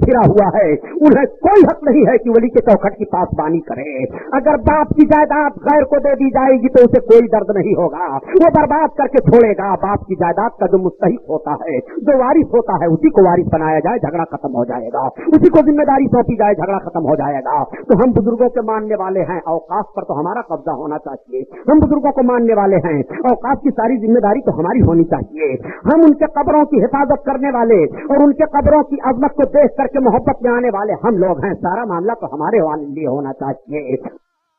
फिरा हुआ है, उन्हें कोई हक नहीं है कि वली के चौखट की पासबानी करे। अगर बाप की जायदाद गैर को दे दी जाएगी तो उसे कोई दर्द नहीं होगा, वो बर्बाद करके छोड़ेगा। बाप की जायदाद का जो मुस्तहिक होता है, जो वारिस होता है, उसी को वारिस बनाया जाए, झगड़ा खत्म हो जाएगा, उसी को जिम्मेदारी सौंपी जाए, झगड़ा खत्म हो जाएगा। तो हम बुजुर्गों के मानने वाले हैं, औकाफ पर तो हमारा कब्जा होना चाहिए। हम बुजुर्गों को मानने वाले हैं, औकाफ की सारी जिम्मेदारी तो हमारी होनी चाहिए। हम उनके कब्रों की हिफाजत करने वाले और उनके कब्रों की अजमत को देख करके मोहब्बत में आने वाले हम लोग हैं। सारा मामला तो हमारे लिए होना चाहिए।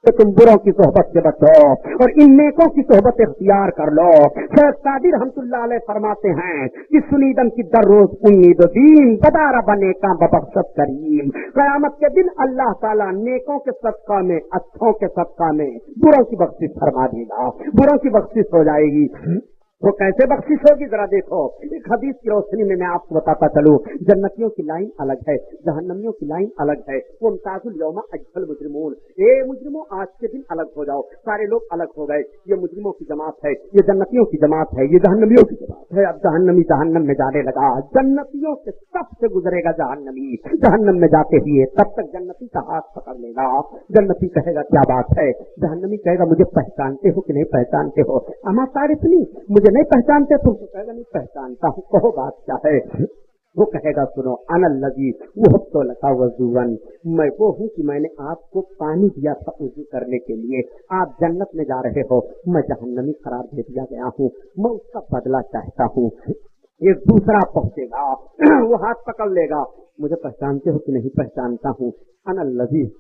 तो तुम बुरों की सोहबत से बचो और इन नेकों की सोहबत इख्तियार कर लो। शेख कादिर रहमतुल्लाह अलैह फरमाते हैं कि सुनीदम की दर रोज उम्मीद दीन बदारा बने का बबख्शत करीम। कयामत के दिन अल्लाह ताला नेकों के सदका में, अच्छों के सदका में बुरों की बख्शिश फरमा देगा, बुरों की बख्शिश हो जाएगी। वो कैसे बख्शिश होगी जरा देखो। एक हदीस की रोशनी में मैं आपको बताता चलूं। जन्नतियों की लाइन अलग है, जहन्नमियों की लाइन अलग है। वो मुमताजुल यौमा अजफल मुजरिमून, ए मुजरिमों आज के दिन अलग हो जाओ। सारे लोग अलग हो गए, ये मुजरिमों की जमात है, ये जन्नतियों की जमात है, ये जहन्नमियों की जमात है। अब जहन्नमी जहन्नम में जाने लगा, जन्नतियों के सबसे गुजरेगा जहन्नमी जहन्नम में जाते हुए, तब तक जन्नती का हाथ पकड़ लेगा। जन्नती कहेगा क्या बात है, जहन्नमी कहेगा मुझे पहचानते हो कि नहीं पहचानते हो, अमा तारिफ नहीं, मुझे नहीं पहचानते तुम, तो कहेगा नहीं पहचानता हूँ, कहो बात क्या है। वो कहेगा सुनो, अनल्लज़ी वो तो लगा वज़ूअन, मैं वो हूँ कि मैंने आपको पानी दिया था वज़ू करने के लिए, आप जन्नत में जा रहे हो, मैं जहन्नमी करार दे दिया गया हूँ, मैं उसका बदला चाहता हूँ। एक दूसरा पहुंचेगा, वो हाथ पकड़ लेगा, मुझे पहचानते हो कि नहीं पहचानता हूँ, अनल्लज़ी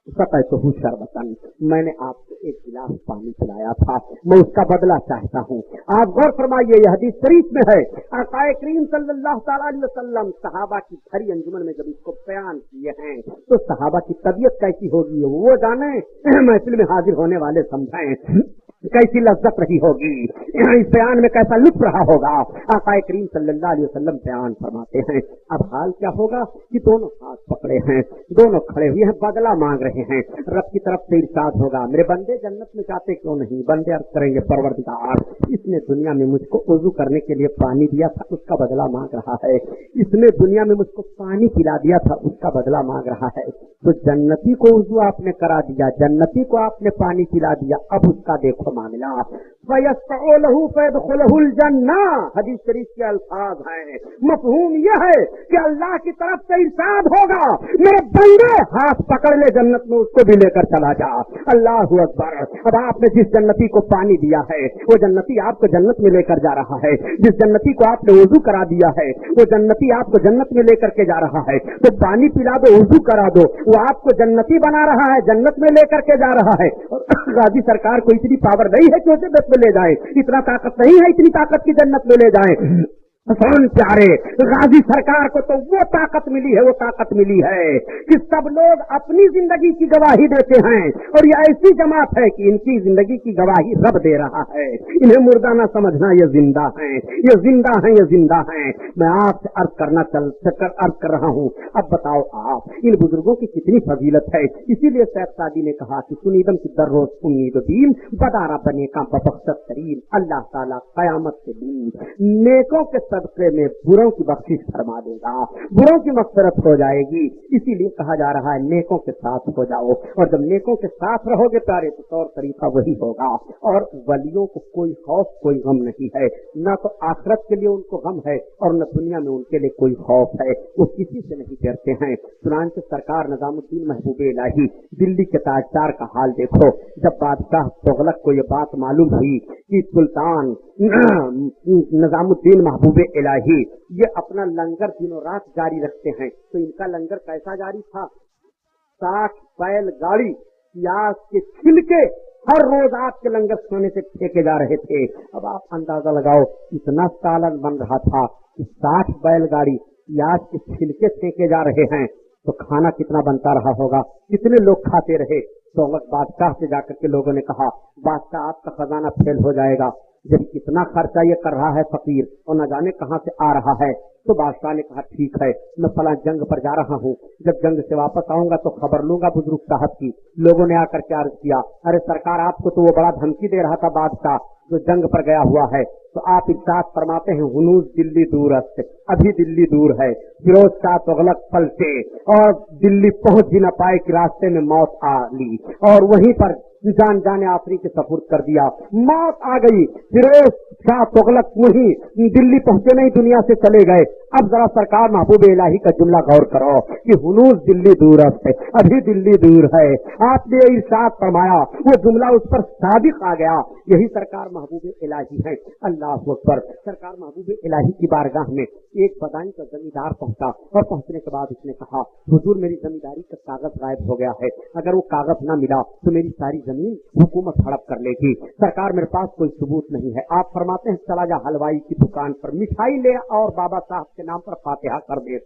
सकय तो हूँ शरबतन, मैंने आपको एक गिलास पानी पिलाया था, मैं उसका बदला चाहता हूँ। आप गौर फरमाइए, यह हदीस शरीफ में है। आक़ाए करीम सल्लल्लाहु अलैहि वसल्लम सहाबा की भरी अंजुमन में जब इसको बयान किए हैं तो सहाबा की तबीयत कैसी होगी वो जाने, महफिल में हाजिर होने वाले समझें कैसी लज्जत रही होगी, इस बयान में कैसा लुत्फ रहा होगा। आक़ाए करीम सल्लल्लाहु अलैहि वसल्लम बयान फरमाते हैं, अब हाल क्या होगा कि दोनों हाथ पकड़े हैं, दोनों खड़े हुए हैं, बदला मांग रहे हैं। रब की तरफ से इरशाद होगा, मेरे बंदे जन्नत में जाते क्यों नहीं। बंदे अर्ज करेंगे, परवरदिगार इसने दुनिया में मुझको वज़ू करने के लिए पानी दिया था, उसका बदला मांग रहा है, इसने दुनिया में मुझको पानी पिला दिया था, उसका बदला मांग रहा है। तो जन्नती को वज़ू आपने करा दिया, जन्नती को आपने पानी पिला दिया, अब उसका देखो मामला। फयस्क़ुलहु फयदख़ुलहुल जन्ना, हदीस शरीफ के अल्फाज हैं। मफ़हूम यह है कि अल्लाह की तरफ से इरशाद होगा, मेरे बंदे हाथ पकड़ ले जन्नत में, उसको भी लेकर चला जा। अल्लाहु अकबर। अब आपने जिस जन्नती को पानी दिया है वो जन्नती आपको जन्नत में लेकर जा रहा है, जिस जन्नती को आपने वज़ू करा दिया है वो जन्नती आपको जन्नत में लेकर के जा रहा है। तो पानी पिला दो, वज़ू करा दो, वो आपको जन्नती बना रहा है, जन्नत में लेकर के जा रहा है। और गाजी सरकार को इतनी पावर नहीं है कि उसे जन्नत में ले जाए, इतना ताकत नहीं है, इतनी ताकत की जन्नत में ले जाए। सुन प्यारे, गाजी सरकार को तो वो ताकत मिली है कि सब लोग अपनी जिंदगी की गवाही देते हैं, और ये ऐसी जमात है कि इनकी जिंदगी की गवाही रब दे रहा है। इन्हें मुर्दा ना समझना, ये जिंदा हैं। मैं आपसे अर्ज कर रहा हूँ। अब बताओ आप, इन बुजुर्गों की कितनी फजीलत है। इसीलिए शेख सादी ने कहा कि सुनीदम की दर्रोज उम्मीद दीन बदारा बने का बबख्शत करीम, अल्लाह ताला कयामत के दिन नेकों के सदक़े में बुरों की बख्शिश फरमा देगा, बुरों की मग़फ़िरत हो जाएगी। इसीलिए कहा जा रहा है नेकों के साथ हो जाओ, और जब नेकों के साथ रहोगे प्यारे तो तौर तरीका वही होगा। और वलियों को कोई खौफ कोई गम नहीं है, न तो आखिरत के लिए उनको गम है और न दुनिया में उनके लिए कोई खौफ है। वो किसी से नहीं डरते हैं। चुनांचे सरकार निजामुद्दीन महबूब इलाही दिल्ली के ताजदार का हाल देखो। जब बादशाह तुगलक को ये बात मालूम हुई कि सुल्तान निजामुद्दीन महबूब इलाही ये अपना लंगर दिनों रात जारी रखते हैं, तो इनका लंगर कैसा जारी था? 60 बैलगाड़ी प्याज के छिलके हर रोज आपके लंगर खाने से फेंके जा रहे थे। अब आप अंदाजा लगाओ, इतना सालन बन रहा था कि 60 बैलगाड़ी प्याज के छिलके फेंके जा रहे हैं, तो खाना कितना बनता रहा होगा, कितने लोग खाते रहे। तो बादशाह से जाकर के लोगों ने कहा, बादशाह आपका खजाना फेल हो जाएगा, जब कितना खर्चा ये कर रहा है फकीर और न जाने कहां से आ रहा है। तो बादशाह ने कहा, ठीक है, मैं फलां जंग पर जा रहा हूँ, जब जंग से वापस आऊंगा तो खबर लूंगा बुजुर्ग साहब की। लोगों ने आकर के अर्ज किया, अरे सरकार, आपको तो वो बड़ा धमकी दे रहा था बादशाह जो जंग पर गया हुआ है। तो आप इरशाद फरमाते हैं, हुनूज दिल्ली दूरस्त, अभी दिल्ली दूर है। फिरोज शाह तुगलक पलटे और दिल्ली पहुंच भी न पाए कि रास्ते में मौत आ ली, और वहीं पर जान जाने आखिरी के सपुर्द कर दिया। मौत आ गई, फिरोज शाह तुगलक वहीं दिल्ली पहुंचे नहीं, दुनिया से चले गए। अब जरा सरकार महबूब इलाही का जुमला गौर करो कि हुनूज दिल्ली दूरस्त है, अभी दिल्ली दूर है। आपने इरशाद फरमाया, वो जुमला उस पर सादिक आ गया। यही सरकार महबूब इलाही है। अल्लाह अकबर। सरकार महबूब इलाही की बारगाह में एक बदायूं का जमींदार पहुंचा, और पहुंचने के बाद उसने कहा, हुजूर मेरी जमींदारी का कागज गायब हो गया है, अगर वो कागज न मिला तो मेरी सारी जमीन हुकूमत हड़प कर लेगी। सरकार मेरे पास कोई सबूत नहीं है। आप फरमाते हैं, चला जा हलवाई की दुकान पर मिठाई ले और बाबा साहब के नाम पर फातिहा कर दे,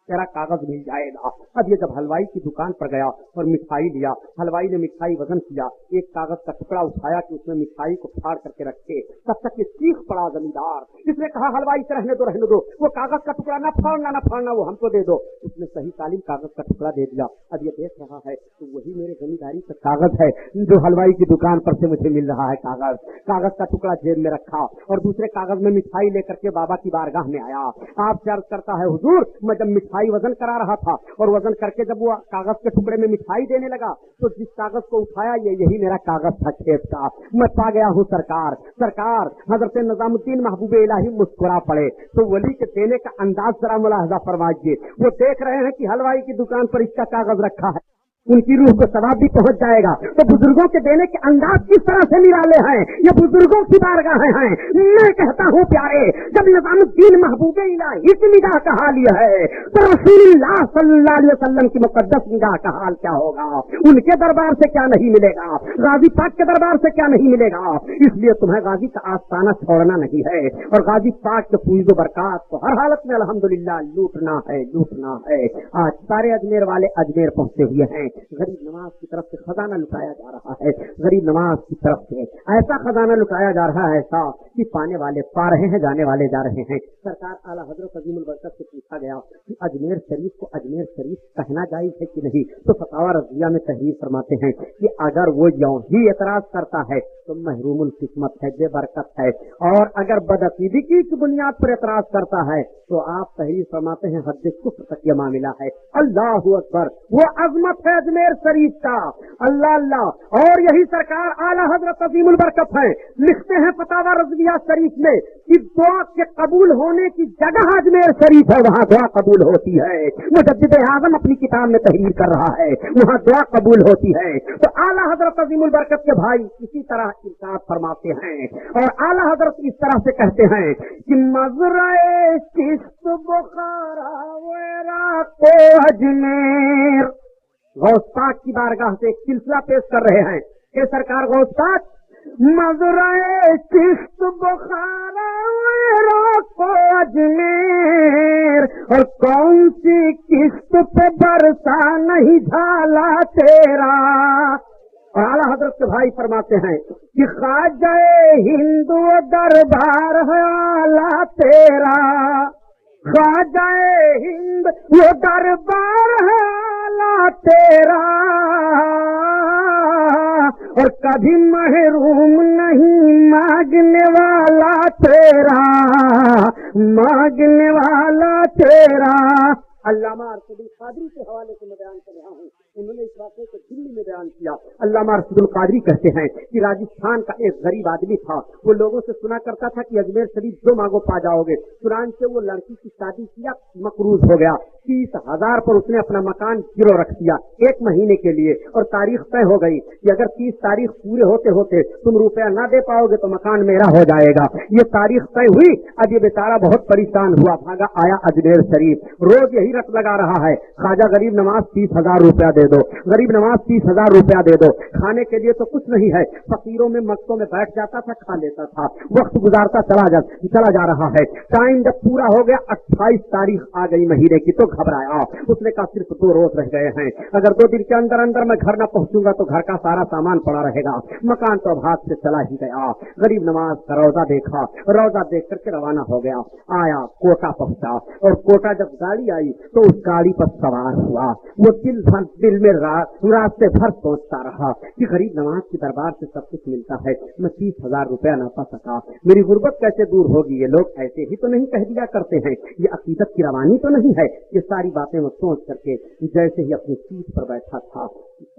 तेरा कागज मिल जाएगा। अब ये जब हलवाई की दुकान पर गया और मिठाई लिया, हलवाई ने मिठाई वजन किया, एक कागज का टुकड़ा उठाया कि उसमें मिठाई को फाड़ करके रखे, तब तक ये चीख पड़ा जमींदार। इसने कहा, हलवाई से रहने दो, वो कागज का टुकड़ा न फाड़ना, वो हमको दे दो। उसने सही तालीम कागज का टुकड़ा दे दिया। अब ये देख रहा है तो वही मेरे जमींदारी का कागज है जो हलवाई की दुकान पर से मुझे मिल रहा है। कागज का टुकड़ा जेब में रखा और दूसरे कागज में मिठाई लेकर के बाबा की बारगाह में आया। आप अर्ज करता है, हुजूर मैं जब मिठाई वजन करा रहा था और वजन करके जब वो कागज के टुकड़े में मिठाई देने लगा तो जिस कागज को उठाया यही मेरा कागज था खेत का। मैं पा गया हूँ सरकार। हजरत निजामुद्दीन महबूब इलाही मुस्कुरा पड़े। तो वली के देने का अंदाज जरा मुलाहजा फरमाइए। वो देख रहे हैं कि हलवाई की दुकान पर इसका कागज रखा है, उनकी रूह को सवाब भी पहुंच जाएगा। तो बुजुर्गों के देने के अंदाज किस तरह से निराले हैं, ये बुजुर्गों की बारगाहें हैं। मैं कहता हूँ प्यारे, जब निजामुद्दीन महबूब इलाही की निगाह का हाल यह है तो रसूलुल्लाह सल्लल्लाहु अलैहि वसल्लम की मुकद्दस निगाह का हाल क्या होगा। उनके दरबार से क्या नहीं मिलेगा, गाजी पाक के दरबार से क्या नहीं मिलेगा। इसलिए तुम्हें गाजी का आस्ताना छोड़ना नहीं है और गाजी पाक के फूज़ बरकात को हर हालत में अल्हम्दुलिल्लाह लूटना है। आज सारे अजमेर वाले अजमेर पहुंचे हुए हैं। गरीब नवाज की तरफ से खजाना लुटाया जा रहा है, गरीब नवाज की तरफ से ऐसा खजाना लुटाया जा रहा है ऐसा कि पाने वाले पा रहे हैं, जाने वाले जा रहे हैं। सरकार आला हजरत अजीमुल बरकत से पूछा गया कि अजमेर शरीफ को अजमेर शरीफ कहना जायज है कि नहीं, तो फतावा रज़िया में तहरीर फरमाते हैं कि अगर वो यूं ही एतराज करता है तो महरूमुल किस्मत है, बेबरकत है, और अगर बदअकीदी की बुनियाद पर एतराज करता है तो आप तहरीर फरमाते हैं हद कुफ्र तक ये मामला है। अल्लाह अकबर। वो अजमत है अजमेर शरीफ का, अल्लाह अल्लाह। और यही सरकार आला हजरत अजीमुल बरकत है। लिखते हैं फतावा रज़िया शरीफ में कि दुआ के कबूल होने की जगह अजमेर शरीफ है, वहाँ दुआ कबूल होती है। मुजद्दिद आज़म अपनी किताब में तहरीर कर रहा है, वहाँ दुआ कबूल होती है। तो आला हजरत अजीमुल बरकत के भाई इसी तरह इरशाद फरमाते हैं और आला हजरत इस तरह से कहते हैं कि मज़राए चिश्त बुखारा वेरा को अजमेर। गौस पाक की बारगाह से एक सिलसिला पेश कर रहे हैं। ये सरकार गौस पाक, मज़राए चिश्त बुखारा वेरा को अजमेर, और कौन सी किस्त पे बरसा नहीं झाला तेरा। और आला हजरत के भाई फरमाते हैं कि ख्वाजाए हिंदू दरबार है आला तेरा, ख्वाजाए हिंद वो दरबार है आला तेरा, और कभी महरूम नहीं मांगने वाला तेरा, मांगने वाला तेरा। अल्लामा अरशदुल कादरी के हवाले से मैं बयान कर रहा हूँ, उन्होंने इस वाक़े को दिल्ली में बयान किया। अल्लामा अरशदुल कादरी कहते हैं कि राजस्थान का एक गरीब आदमी था, वो लोगों से सुना करता था कि अजमेर शरीफ जो मांगो पा जाओगे। चुनांचे वो लड़की की शादी किया, मकरूज हो गया, 30,000 पर उसने अपना मकान गिरो रख दिया 1 महीने के लिए, और तारीख तय हो गई कि अगर 30 तारीख पूरे होते होते तुम रुपया ना दे पाओगे तो मकान मेरा हो जाएगा। ये तारीख तय हुई। अब ये बेचारा बहुत परेशान हुआ, भागा आया अजमेर शरीफ। रोज यही रट लगा रहा है, ख्वाजा गरीब नवाज 30,000 रुपया दे दो, गरीब नवाज 30,000 रुपया दे दो। खाने के लिए तो कुछ नहीं है, फकीरों में मक्तों में बैठ जाता था, खा लेता था, वक्त गुजारता चला जा रहा है। टाइम जब पूरा हो गया, 28 तारीख आ गई महीने की, तो घबराया। उसने कहा सिर्फ 2 रोज रह गए हैं, अगर 2 दिन के अंदर अंदर मैं घर न पहुंचूंगा तो घर का सारा सामान पड़ा रहेगा, मकान तो अब हाथ से चला ही गया। गरीब नवाज का रौजा देखा, रौजा देख करके रवाना हो गया, आया कोटा पहुंचा, और कोटा जब गाड़ी आई तो उस गाड़ी पर सवार हुआ। वो दिल में रास्ते भर सोचता रहा कि गरीब नवाज के दरबार से सब कुछ मिलता है, मैं 30,0000 रुपया ना पा सका, मेरी गुर्बत कैसे दूर होगी। ये लोग ऐसे ही तो नहीं कह दिया करते हैं, ये अकीदत की रवानी तो नहीं है। ये सारी बातें वो सोच करके जैसे ही अपनी सीट पर बैठा था,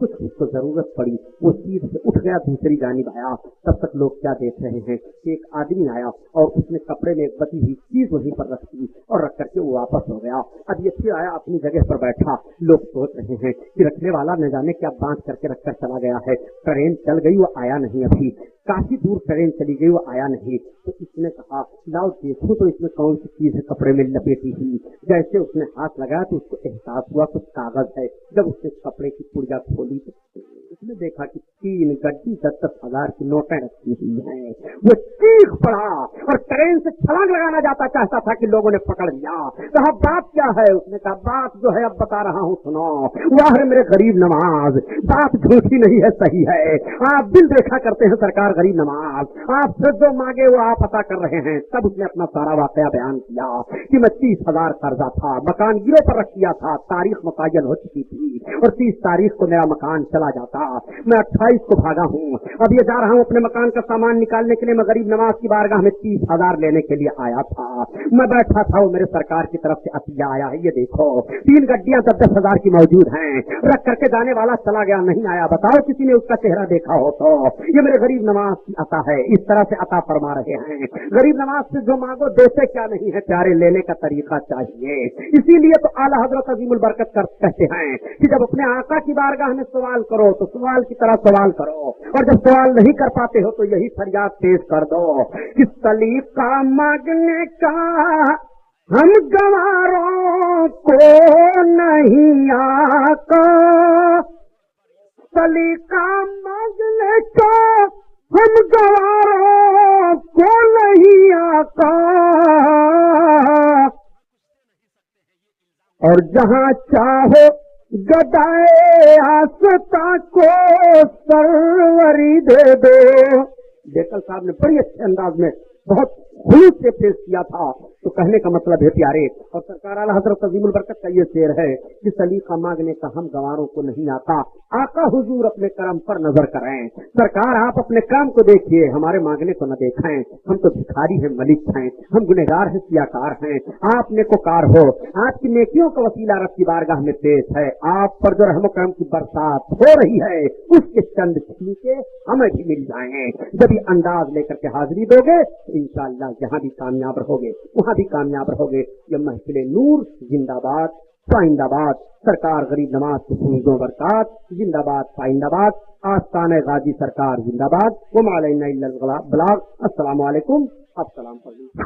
कुछ उसको जरूरत पड़ी, वो सीट से उठ गया, दूसरी जानिब आया। तब तक लोग क्या देख रहे हैं, एक आदमी आया और उसने कपड़े में एक बची हुई चीज वहीं पर रख दी और रख करके वो वापस हो गया। अब ये फिर आया, अपनी जगह पर बैठा। लोग सोच रहे हैं कि रखने वाला न जाने क्या बांध करके रखकर चला गया है, ट्रेन चल गई, वो आया नहीं, अभी काफी दूर ट्रेन चली गई, वो आया नहीं। तो इसने कहा लाओ देखो तो इसमें कौन सी चीज है कपड़े में लपेटी हुई। जैसे उसने हाथ लगाया तो उसको एहसास हुआ कुछ कागज है। जब उसने कपड़े की पुड़िया खोली तो उसने देखा कि 3 गड्डी 10,000 की नोटें रखी हुई हैं। वो चीख पड़ा और ट्रेन से छलांग लगाना जाता चाहता था कि लोगों ने पकड़ लिया। कहा बात क्या है? उसने कहा बात जो है अब बता रहा हूँ, सुनो। वाह मेरे गरीब नवाज, बात झूठी नहीं है, सही है। आप दिल देखा करते हैं सरकार गरीब नवाज, आपसे जो मांगे वो आप अता कर रहे हैं। तब उसने अपना सारा वाकया बयान किया कि मैं 30,000 कर्जा था, मकान गिरो पर रख दिया था, तारीख मुतय्यन हो चुकी थी और 30 तारीख को मेरा मकान चला जाता। मैं 28 को भागा हूँ, अब ये जा रहा हूँ अपने मकान का सामान निकालने के लिए। मैं गरीब नवाज की बारगाह में 30,000 लेने के लिए आया था। मैं बैठा था, वो मेरे सरकार की तरफ से अतिया आया है। ये देखो 3 गड्डियां 10,000 की मौजूद हैं, रख करके जाने वाला चला गया, नहीं आया। बताओ किसी ने उसका चेहरा देखा हो तो। ये मेरे गरीब नवाज की अता है, इस तरह से अता फरमा रहे हैं। गरीब नवाज से जो मांगो देते क्या नहीं है प्यारे, लेने का तरीका चाहिए। इसीलिए तो आला हजरत अजीमुल बरकत कहते हैं कि जब अपने आका की बारगाह में सवाल करो तो सवाल की तरह सवाल करो, और जब सवाल नहीं कर पाते हो तो यही फरियाद पेश कर दो कि सलीका मांगने का हम गवारों को नहीं आका, सलीका मांगने का हम गवारों को नहीं आका, और जहां चाहो गदाए आस्था को सरवरी दे दो। डेकल साहब ने बड़ी अच्छे अंदाज में बहुत खुलूस से पेश किया था। तो कहने का मतलब है प्यारे, और सरकार आला हजरत अजीमुल बरकत का ये शेर है कि सलीका मांगने का हम गवारों को नहीं आता, आका हुजूर अपने करम पर नजर करें। सरकार आप अपने काम को देखिए, हमारे मांगने को न देखें। हम तो भिखारी हैं, मलिक हैं, हम गुनहगार हैं, सियाकार हैं, आप नेकोकार हो। आपकी नेकियों का वसीला रब की बारगाह में पेश है। आप पर जो रहमो करम की बरसात हो रही है उसके चंद छींटे हमें भी मिल जाएं। जब ये अंदाज लेकर के हाजिरी दोगे इंशाअल्लाह जहां भी कामयाब रहोगे वहां भी कामयाब रहोगे। ये महफिल नूर जिंदाबाद पाइंदाबाद, सरकार गरीब नवाज की फूलों बरसात जिंदाबाद पाइंदाबाद, आस्ताने गाजी सरकार जिंदाबाद। वमा अलैना इल्ला बलाग। अस्सलामु अलैकुम। अब सलाम पढ़ लीजिए।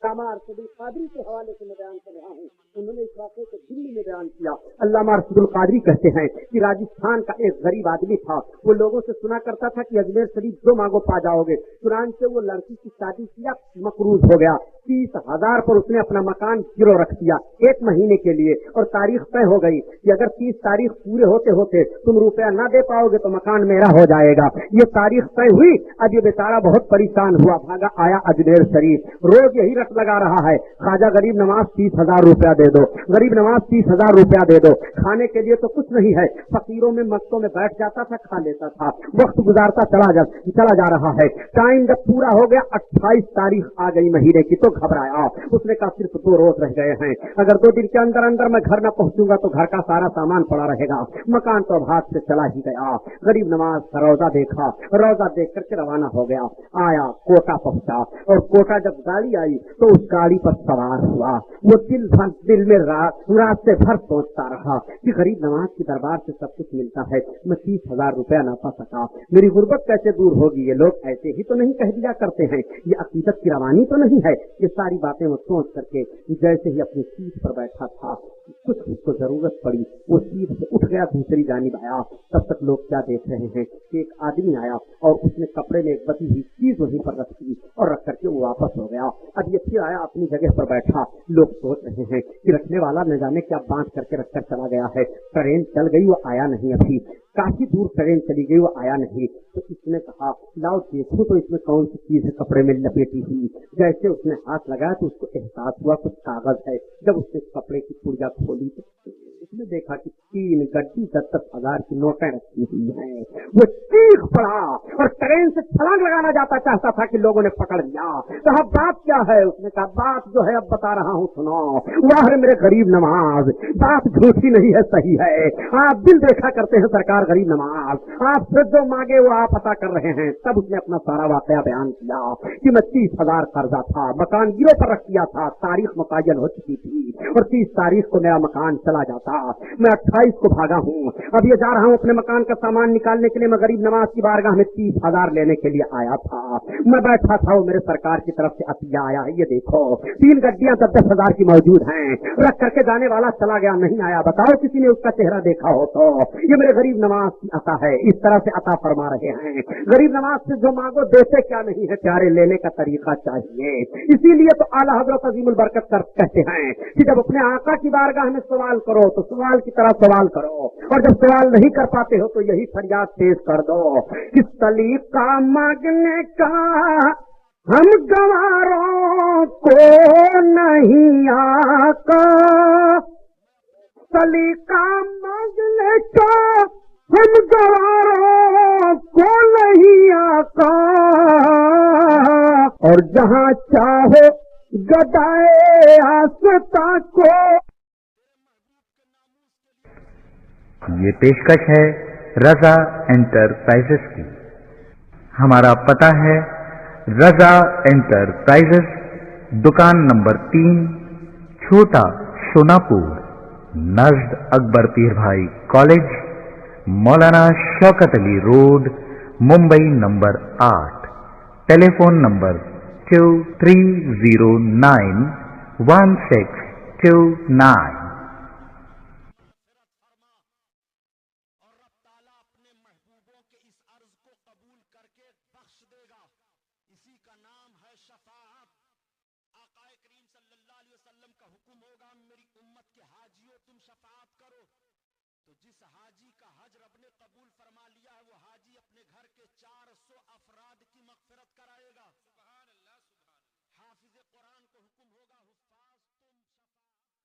अल्लामा अरशदुल कादरी के हवाले से मैं बयान कर रहा हूँ। انہوں نے اس واقعے کو دلی میں بیان کیا. علامہ رشید القادری کہتے ہیں کہ راجستھان کا ایک غریب آدمی تھا. وہ لوگوں سے سنا کرتا تھا کہ اجمیر شریف جو مانگو پا جاؤ گے. چنانچہ وہ لڑکی کی شادی کیا, مقروض ہو گیا. 30,000 پر اس نے اپنا مکان گرو رکھ دیا 1 مہینے کے لیے, اور تاریخ طے ہو گئی کہ اگر 30 تاریخ پورے ہوتے ہوتے تم روپیہ نہ دے پاؤ گے تو مکان میرا ہو جائے گا. یہ تاریخ طے ہوئی. اب یہ بیچارہ بہت پریشان ہوا, بھاگا آیا اجمیر شریف. روز یہی رٹ لگا رہا ہے, خواجہ غریب نواز 30,000 روپیہ دے دو, غریب نواز 30,000 روپیہ دے دو. کھانے کے لیے تو کچھ نہیں ہے. فقیروں میں مستوں میں بیٹھ جاتا تھا, کھا لیتا تھا, وقت گزارتا چلا جا رہا ہے. ٹائم جب پورا ہو گیا, 28 تاریخ آ گئی مہینے کی, تو گھبرایا. اس نے کہا صرف 2 روز رہ گئے ہیں, اگر 2 دن کے اندر اندر میں گھر نہ پہنچوں گا تو گھر کا سارا سامان پڑا رہے گا. مکان تو اب ہاتھ سے چلا ہی گیا. غریب نواز کا روزہ دیکھا, روزہ دیکھ کر کے روانہ ہو گیا. آیا, کوٹا پہنچا, اور کوٹا جب گاڑی آئی تو اس گاڑی پر سوار ہوا. وہ دل میں رات سے بھر سوچتا رہا کہ غریب نواز کے دربار سے سب کچھ ملتا ہے, میں 30,000 روپیہ نہ پا سکا, میری غربت کیسے دور ہوگی. یہ لوگ ایسے ہی تو نہیں کہہ دیا کرتے ہیں, یہ عقیدت کی روانی تو نہیں ہے. یہ ساری باتیں وہ سوچ کر کے جیسے ہی اپنی سیٹ پر بیٹھا تھا, کچھ اس کو ضرورت پڑی, وہ سیٹ سے اٹھ گیا, دوسری جانب آیا. تب تک لوگ کیا دیکھ رہے ہیں کہ ایک آدمی آیا اور اس نے کپڑے میں ایک بچی ہوئی چیز وہیں پر رکھ دی اور رکھ کر کے وہ واپس ہو گیا. اب یہ پھر آیا, اپنی جگہ پر بیٹھا. لوگ سوچ رہے ہیں کہ رکھنے والا نہ جانے کیا باندھ کر کے رکھ کر چلا گیا ہے. ٹرین چل گئی, وہ آیا نہیں. ابھی کافی دور ٹرین چلی گئی, وہ آیا نہیں. تو اس نے کہا لاؤ دیکھو تو اس میں کون سی چیز ہے کپڑے میں لپیٹی ہوئی. جیسے اس نے ہاتھ لگایا تو اس کو احساس ہوا کچھ کاغذ ہے. جب اس نے کپڑے کی پڑیا کھولی تو اس نے دیکھا کہ 3 گڈی 10,000 کی نوٹیں رکھی ہوئی ہیں. وہ چیخ پڑا اور ٹرین سے چھلانگ لگانا جاتا چاہتا تھا کہ لوگوں نے پکڑ لیا. کہا بات کیا ہے؟ اس نے کہا بات جو ہے اب بتا رہا ہوں سنو. واہ میرے غریب نواز, بات جھوٹی نہیں ہے, صحیح ہے. آپ دل دیکھا کرتے ہیں سرکار غریب نواز, آپ سے جو مانگے وہ آپ عطا کر رہے ہیں. تب اس نے اپنا سارا واقعہ بیان کیا کہ میں 30,000 قرضہ تھا, مکان گرو پر رکھ دیا تھا, تاریخ متعین ہو چکی تھی اور 30 تاریخ کو میرا مکان چلا جاتا. میں 28 کو بھاگا ہوں, اب یہ جا رہا ہوں اپنے مکان کا سامان نکالنے کے لیے. میں غریب نواز کی بارگاہ میں 30,000 لینے کے لیے آیا تھا. میں بیٹھا تھا, وہ میرے سرکار کی طرف سے عطیہ آیا ہے. یہ دیکھو 3 گڈیاں 10,000 کی موجود ہیں. رکھ کر کے جانے والا چلا گیا, نہیں آیا. بتاؤ کسی نے اس کا چہرہ دیکھا ہو تو. یہ میرے غریب نواز کی عطا ہے, اس طرح سے عطا فرما رہے ہیں. غریب نواز سے جو مانگو دیتے کیا نہیں ہے پیارے, لینے کا طریقہ چاہیے. اسی لیے تو اعلیٰ حضرت عظیم البرکت کہتے ہیں کہ جب اپنے آقا کی بارگاہ میں سوال کرو تو سوال کی طرح سوال کرو, اور جب سوال نہیں کر پاتے ہو تو یہی فریاد پیش کر دو. کس طریقہ مانگنے کا ہم گواروں کو نہیں آقا, سلیقہ مانگنے کا ہم گواروں کو نہیں آقا, اور جہاں چاہو گدائے آستا کو. یہ پیشکش ہے رضا انٹرپرائزز کی. ہمارا پتہ ہے رضا انٹرپرائزز, دکان نمبر 3, چھوٹا شوناپور, نزد اکبر پیر بھائی کالج, مولانا شوکت علی روڈ, ممبئی نمبر 8. ٹیلی فون نمبر 23091629. اسی کا نام ہے شفاعت. آقا کریم صلی اللہ علیہ وسلم کا حکم ہوگا میری امت کے حاجیوں تم شفاعت کرو. تو جس حاجی کا حج رب نے قبول فرما لیا ہے وہ حاجی اپنے گھر کے 400 افراد کی مغفرت کرائے گا.